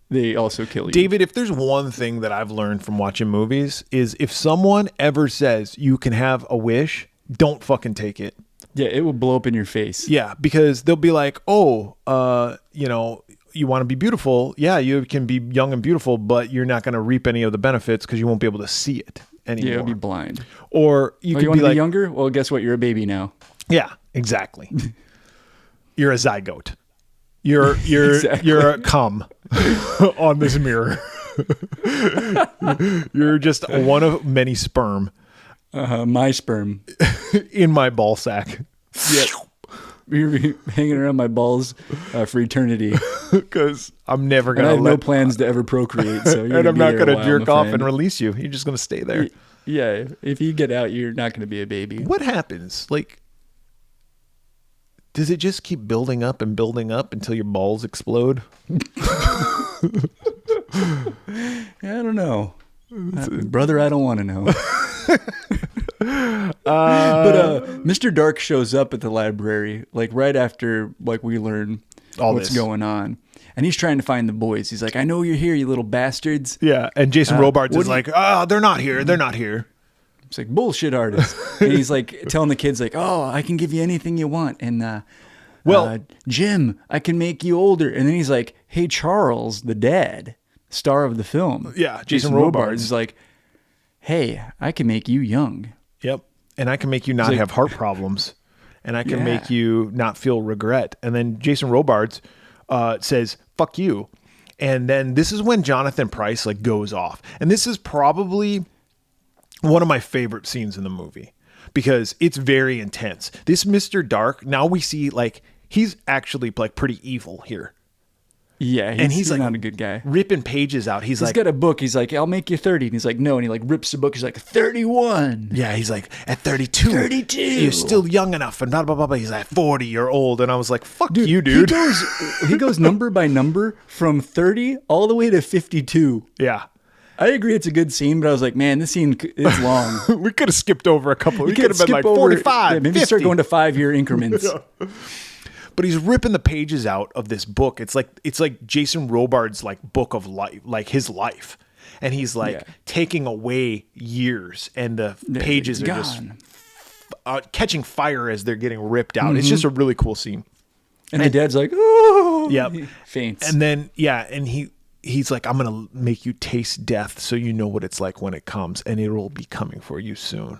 they also kill you. David, if there's one thing that I've learned from watching movies is if someone ever says you can have a wish, don't fucking take it. Yeah, it will blow up in your face. Yeah, because they'll be like, oh, you want to be beautiful. Yeah, you can be young and beautiful, but you're not going to reap any of the benefits because you won't be able to see it anymore. Yeah, you'll be blind. Or you could want be to be younger? Well, guess what? You're a baby now. Yeah, exactly. You're a zygote. You're a cum on this mirror. You're just one of many sperm. My sperm. In my ball sack. Yep. You're hanging around my balls for eternity. Because I'm never going to I have no plans to ever procreate. So and I'm not going to jerk off and release you. You're just going to stay there. Yeah. If you get out, you're not going to be a baby. What happens? Like, does it just keep building up and building up until your balls explode? Yeah, I don't know. Brother, I don't want to know. But Mr. Dark shows up at the library, like right after like we learn what's going on. And he's trying to find the boys. He's like, I know you're here, you little bastards. Yeah, and Jason Robards is like, oh, they're not here. They're not here. It's like, bullshit artist. And he's like telling the kids like, oh, I can give you anything you want. And Jim, I can make you older. And then he's like, hey, Charles, the dad, star of the film. Yeah, Jason Robards is like, hey, I can make you young. Yep. And I can make you not have heart problems. And I can make you not feel regret. And then Jason Robards says, fuck you. And then this is when Jonathan Pryce like goes off. And this is probably one of my favorite scenes in the movie because it's very intense. This Mr. Dark, now we see like he's actually like pretty evil here. Yeah, he's like not a good guy. Ripping pages out. He's like, got a book. He's like, I'll make you 30. And he's like, no. And he like rips the book. He's like, 31. Yeah, he's like, at 32. 32. You're still young enough. And blah, blah, blah, blah. He's like, 40, you're old. And I was like, fuck you, dude. He goes number by number from 30 all the way to 52. Yeah. I agree it's a good scene, but I was like, man, this scene is long. We could have skipped over a couple. We could have been like 45, maybe 50. Start going to 5-year increments. Yeah. But he's ripping the pages out of this book. It's like Jason Robards' like book of life, like his life. And he's like taking away years and the pages are just catching fire as they're getting ripped out. Mm-hmm. It's just a really cool scene. And the dad's like, oh, yep. He faints. And then, and he's like, I'm going to make you taste death so you know what it's like when it comes and it will be coming for you soon.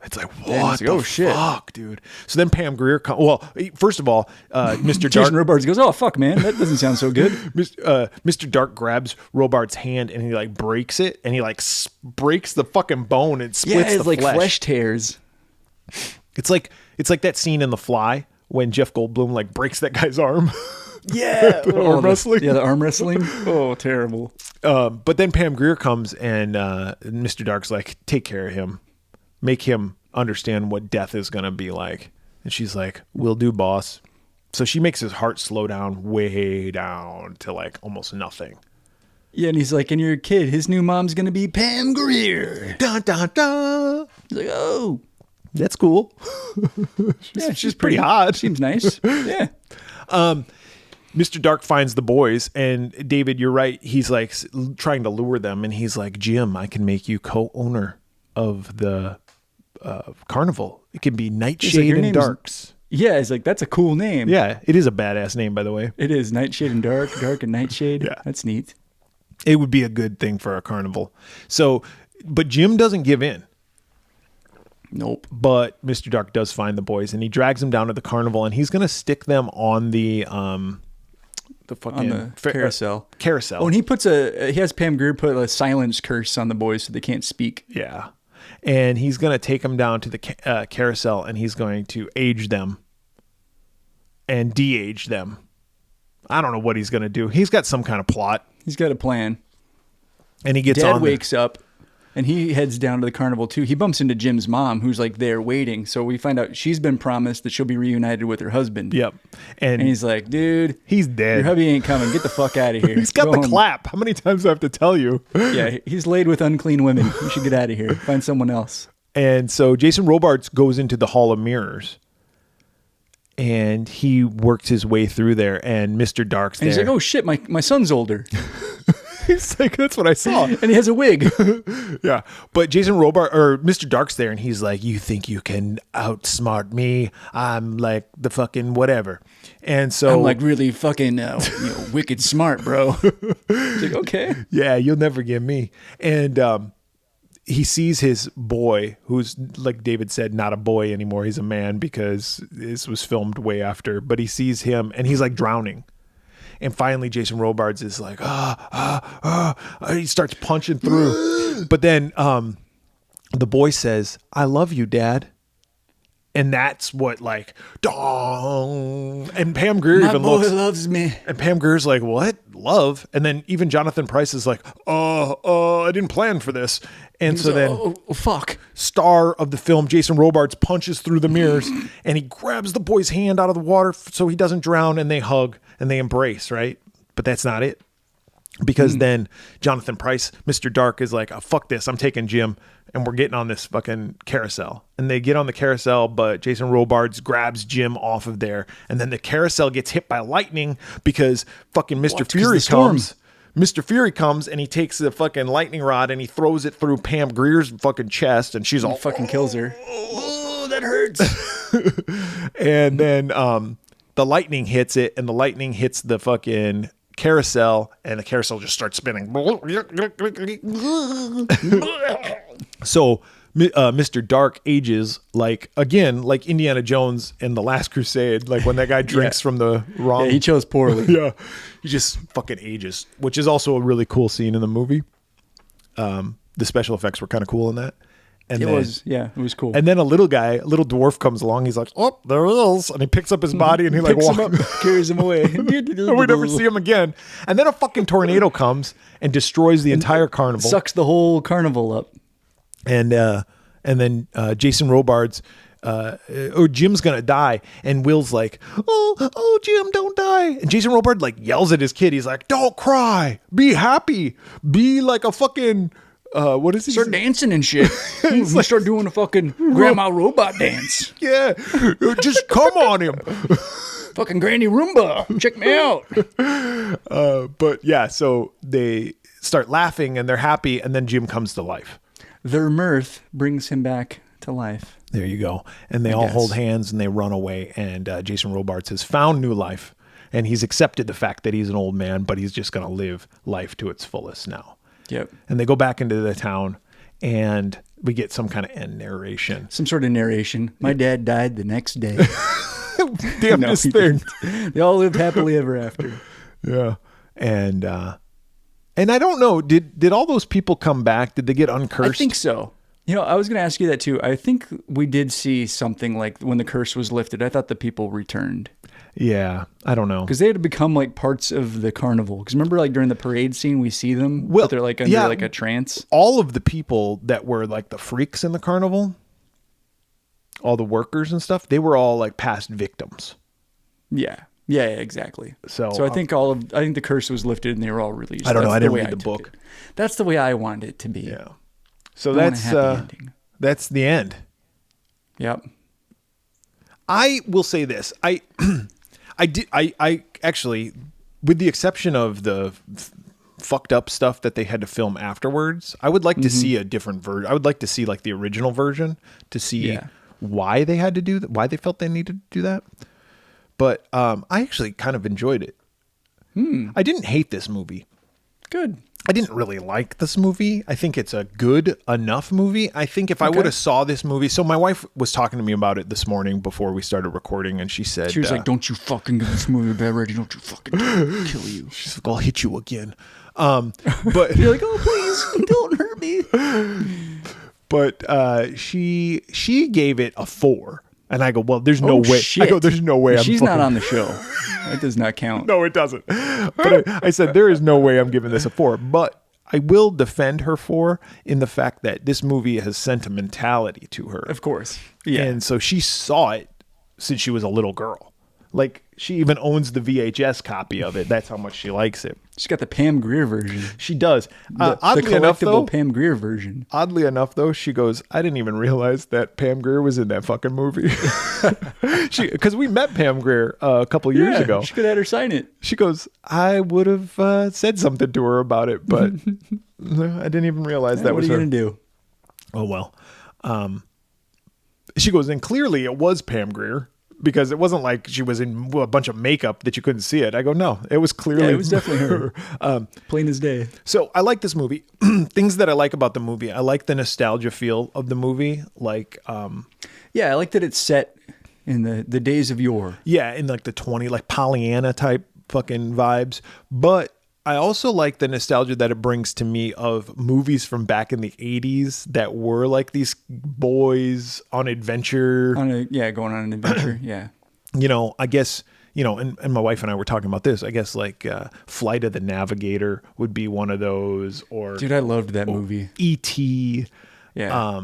It's like, what the fuck, dude? So then Pam Grier comes. Well, first of all, Mr. Dark. Jason Robards goes, oh, fuck, man. That doesn't sound so good. Mr. Dark grabs Robards' hand and he like breaks it and he like breaks the fucking bone and splits the like flesh tears. It's like that scene in The Fly when Jeff Goldblum like breaks that guy's arm. Yeah. Arm wrestling. The arm wrestling. Oh, terrible. But then Pam Grier comes and Mr. Dark's like, take care of him. Make him understand what death is going to be like. And she's like, will do, boss. So she makes his heart slow down way down to like almost nothing. Yeah, and he's like, and your kid, his new mom's going to be Pam Grier. Dun, dun, dun. He's like, oh. That's cool. she's pretty hot. Seems nice. Yeah. Mr. Dark finds the boys, and David, you're right. He's like trying to lure them, and he's like, Jim, I can make you co-owner of the carnival. It can be Nightshade and Darks. Yeah, it's like, that's a cool name. Yeah, it is a badass name, by the way. It is. Nightshade and Dark, Dark and Nightshade. Yeah. That's neat. It would be a good thing for a carnival. So, but Jim doesn't give in. Nope. But Mr. Dark does find the boys, and he drags them down to the carnival, and he's going to stick them on the fucking carousel. Carousel. Oh, and he has Pam Grier put a silence curse on the boys so they can't speak. Yeah. And he's going to take them down to the carousel, and he's going to age them and de-age them. I don't know what he's going to do. He's got some kind of plot. He's got a plan. And he gets Dad wakes up, and he heads down to the carnival, too. He bumps into Jim's mom, who's, like, there waiting. So we find out she's been promised that she'll be reunited with her husband. Yep. And he's like, dude. He's dead. Your hubby ain't coming. Get the fuck out of here. He's got the clap. How many times do I have to tell you? Yeah, he's laid with unclean women. You should get out of here. Find someone else. And so Jason Robards goes into the Hall of Mirrors. And he works his way through there. And Mr. Dark's there. And he's like, oh, shit, my son's older. He's like, that's what I saw. And he has a wig. Yeah. But Jason Robards, or Mr. Dark's there, and he's like, you think you can outsmart me? I'm like the fucking whatever. And so I'm like really fucking wicked smart, bro. He's like, okay. Yeah, you'll never get me. And he sees his boy, who's, like David said, not a boy anymore. He's a man because this was filmed way after. But he sees him, and he's like drowning. And finally, Jason Robards is like, he starts punching through. But then the boy says, "I love you, Dad." And that's what like, dong. And Pam Grier even looks. My boy loves me. And Pam Grier's like, "What? Love?" And then even Jonathan Pryce is like, I didn't plan for this. And so then, fuck. Star of the film, Jason Robards punches through the mirrors and he grabs the boy's hand out of the water so he doesn't drown, and they hug and they embrace, right? But that's not it. Because then Jonathan Pryce, Mr. Dark, is like, "Oh, fuck this. I'm taking Jim and we're getting on this fucking carousel." And they get on the carousel, but Jason Robards grabs Jim off of there. And then the carousel gets hit by lightning because fucking Mr. Fury comes. Mr. Fury comes and he takes the fucking lightning rod and he throws it through Pam Grier's fucking chest, and she's all fucking kills her. Oh, that hurts. And then the lightning hits it, and the lightning hits the fucking carousel, and the carousel just starts spinning. So Mr. Dark ages like Indiana Jones in The Last Crusade, like when that guy drinks from the wrong. Yeah, he chose poorly. Yeah, he just fucking ages, which is also a really cool scene in the movie. The special effects were kind of cool in that. And it was cool. And then a little dwarf comes along. He's like, "Oh, there he is." And he picks up his body and he like him up, carries him away. And we never see him again. And then a fucking tornado comes and destroys the entire carnival. Sucks the whole carnival up. And then Jason Robards, Jim's gonna die, and Will's like, oh, Jim, don't die. And Jason Robards like yells at his kid. He's like, "Don't cry. Be happy. Be like a fucking." What is he? Start dancing and shit. We start doing a fucking grandma robot dance. Yeah, just come on him. Fucking Granny Roomba. Check me out. But yeah, so they start laughing and they're happy, and then Jim comes to life. Their mirth brings him back to life. There you go. And they all hold hands and they run away, and Jason Robards has found new life, and he's accepted the fact that he's an old man, but he's just going to live life to its fullest now. Yep. And they go back into the town, and we get some kind of end narration. Some sort of narration. My dad died the next day. Damnest thing. They all lived happily ever after. Yeah. And I don't know, did all those people come back? Did they get uncursed? I think so. You know, I was going to ask you that too. I think we did see something like when the curse was lifted. I thought the people returned. Yeah, I don't know. Because they had to become like parts of the carnival. Because remember, like during the parade scene, we see them, but they're like under like a trance. All of the people that were like the freaks in the carnival, all the workers and stuff, they were all like past victims. Yeah, exactly. So I think I think the curse was lifted and they were all released. I don't know. I didn't read the book. That's the way I wanted it to be. Yeah. So that's the end. Yep. I will say this. I actually, with the exception of the fucked up stuff that they had to film afterwards, I would like to see a different version. I would like to see like the original version to see why they had to do that, why they felt they needed to do that. But I actually kind of enjoyed it. I didn't hate this movie. Good. I didn't really like this movie. I think it's a good enough movie. I think if I would have saw this movie, so my wife was talking to me about it this morning before we started recording, and she said, she was like, "Don't you fucking give this movie a bad rating. Don't you fucking kill you." She's like, "I'll hit you again." But you're like, "Oh, please, don't hurt me." But she gave it a 4. And I go, "Well, there's no way." Shit. I go, "There's no way." She's not on the show. That does not count. No, it doesn't. But I said, there is no way I'm giving this a 4. But I will defend her for in the fact that this movie has sentimentality to her. Of course. Yeah. And so she saw it since she was a little girl. Like, she even owns the VHS copy of it. That's how much she likes it. She's got the Pam Grier version. She does. Oddly enough, though, Pam Grier version. Oddly enough, though, she goes, "I didn't even realize that Pam Grier was in that fucking movie." Because we met Pam Grier a couple years ago. She could have had her sign it. She goes, "I would have said something to her about it, but I didn't even realize that was her." What are you going to do? Oh, well. She goes, and clearly it was Pam Grier. Because it wasn't like she was in a bunch of makeup that you couldn't see it. I go, no, it was clearly it was definitely her. Plain as day. So I like this movie. Things that I like about the movie. I like the nostalgia feel of the movie. Like, yeah, I like that it's set in the days of yore. Yeah, in like the 20, like Pollyanna type fucking vibes. But I also like the nostalgia that it brings to me of movies from back in the 80s that were like these boys on adventure. Going on an adventure. Yeah. You know, I guess, you know, and my wife and I were talking about this. I guess like Flight of the Navigator would be one of those. Or dude, I loved that movie. E.T. Yeah.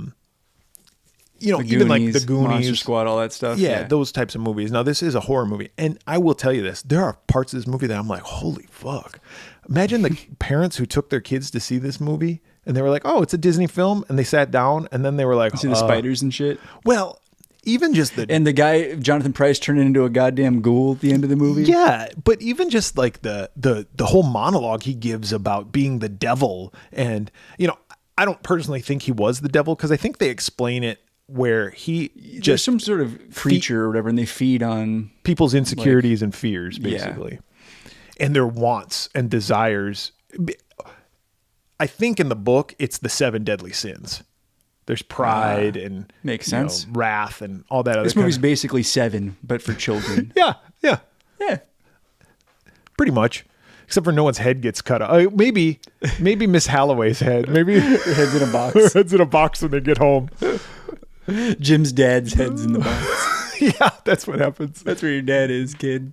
You know, even like the Goonies, Monster Squad, all that stuff. Yeah, those types of movies. Now, this is a horror movie. And I will tell you this. There are parts of this movie that I'm like, holy fuck. Imagine the parents who took their kids to see this movie and they were like, oh, it's a Disney film. And they sat down and then they were like, see the spiders and shit. Well, even just and the guy, Jonathan Pryce, turned into a goddamn ghoul at the end of the movie. Yeah, but even just like the whole monologue he gives about being the devil. And, you know, I don't personally think he was the devil because I think they explain it where he just some sort of creature or whatever, and they feed on people's insecurities and fears, basically, and their wants and desires. I think in the book it's the 7 deadly sins. There's pride and makes sense, wrath and all that. This movie's basically 7, but for children. yeah, pretty much. Except for no one's head gets cut off. Maybe Miss Holloway's head. Maybe her head's in a box. Her head's in a box when they get home. Jim's dad's head's in the box. Yeah, that's what happens. That's where your dad is, kid.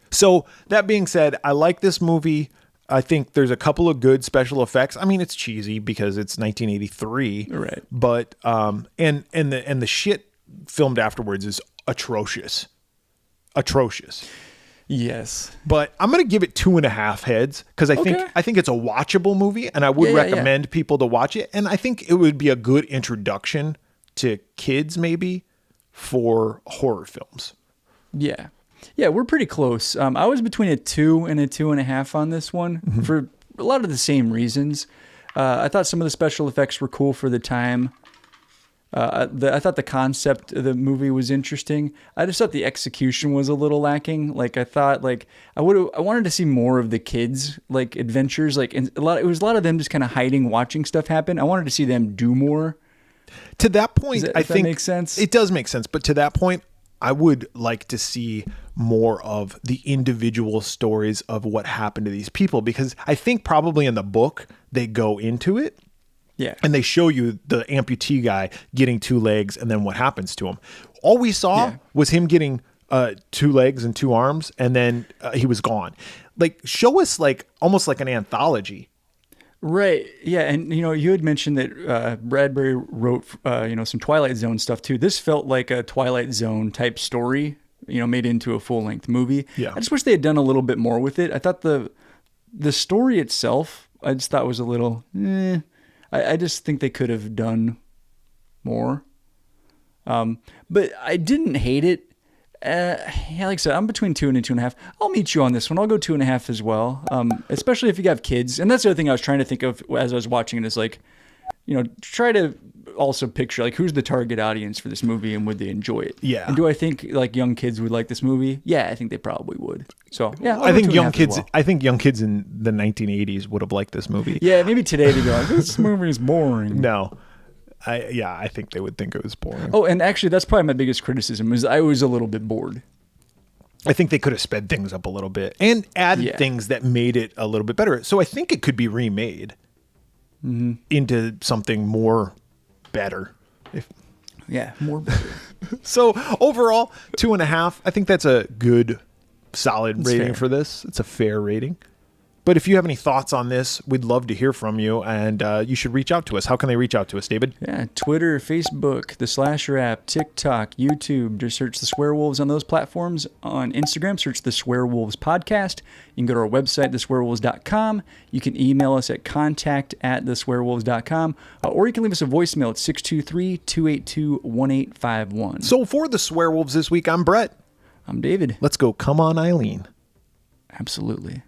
So that being said, I like this movie. I think there's a couple of good special effects. I mean, it's cheesy because it's 1983, right? But and the shit filmed afterwards is atrocious. Yes, but I'm gonna give it 2.5 heads because I think it's a watchable movie, and I would recommend people to watch it. And I think it would be a good introduction to kids, maybe, for horror films. Yeah, we're pretty close. I was between a 2 and a 2.5 on this one for a lot of the same reasons. I thought some of the special effects were cool for the time. I thought the concept of the movie was interesting. I just thought the execution was a little lacking. Like I thought, like I wanted to see more of the kids' like adventures. Like and it was a lot of them just kind of hiding, watching stuff happen. I wanted to see them do more. To that point, I think that makes sense. It does make sense, but to that point, I would like to see more of the individual stories of what happened to these people because I think probably in the book they go into it. Yeah. And they show you the amputee guy getting 2 legs and then what happens to him. All we saw was him getting 2 legs and 2 arms and then he was gone. Like, show us like almost like an anthology. Right. Yeah. And, you know, you had mentioned that Bradbury wrote, some Twilight Zone stuff too. This felt like a Twilight Zone type story, you know, made into a full-length movie. Yeah. I just wish they had done a little bit more with it. I thought the story itself, I just thought was a little, I just think they could have done more. But I didn't hate it. Like I said, I'm between 2 and a 2.5. I'll meet you on this one. I'll go 2.5 as well. Especially if you have kids. And that's the other thing I was trying to think of as I was watching it is like, you know, try to also picture like who's the target audience for this movie and would they enjoy it? Yeah. And do I think like young kids would like this movie? Yeah, I think they probably would. So yeah, I think young kids. Well. I think young kids in the 1980s would have liked this movie. Yeah, maybe today they'd be like, this movie is boring. No. I think they would think it was boring. Oh, and actually, that's probably my biggest criticism is I was a little bit bored. I think they could have sped things up a little bit and added things that made it a little bit better. So I think it could be remade into something more better. More better. So overall, 2.5. I think that's a good, solid rating for this. It's a fair rating. But if you have any thoughts on this, we'd love to hear from you, and you should reach out to us. How can they reach out to us, David? Yeah, Twitter, Facebook, the Slasher app, TikTok, YouTube. Just search the Swearwolves on those platforms. On Instagram, search the Swearwolves podcast. You can go to our website, theswearwolves.com. You can email us at contact@theswearwolves.com, or you can leave us a voicemail at 623-282-1851. So for the Swearwolves this week, I'm Brett. I'm David. Let's go. Come on, Eileen. Absolutely.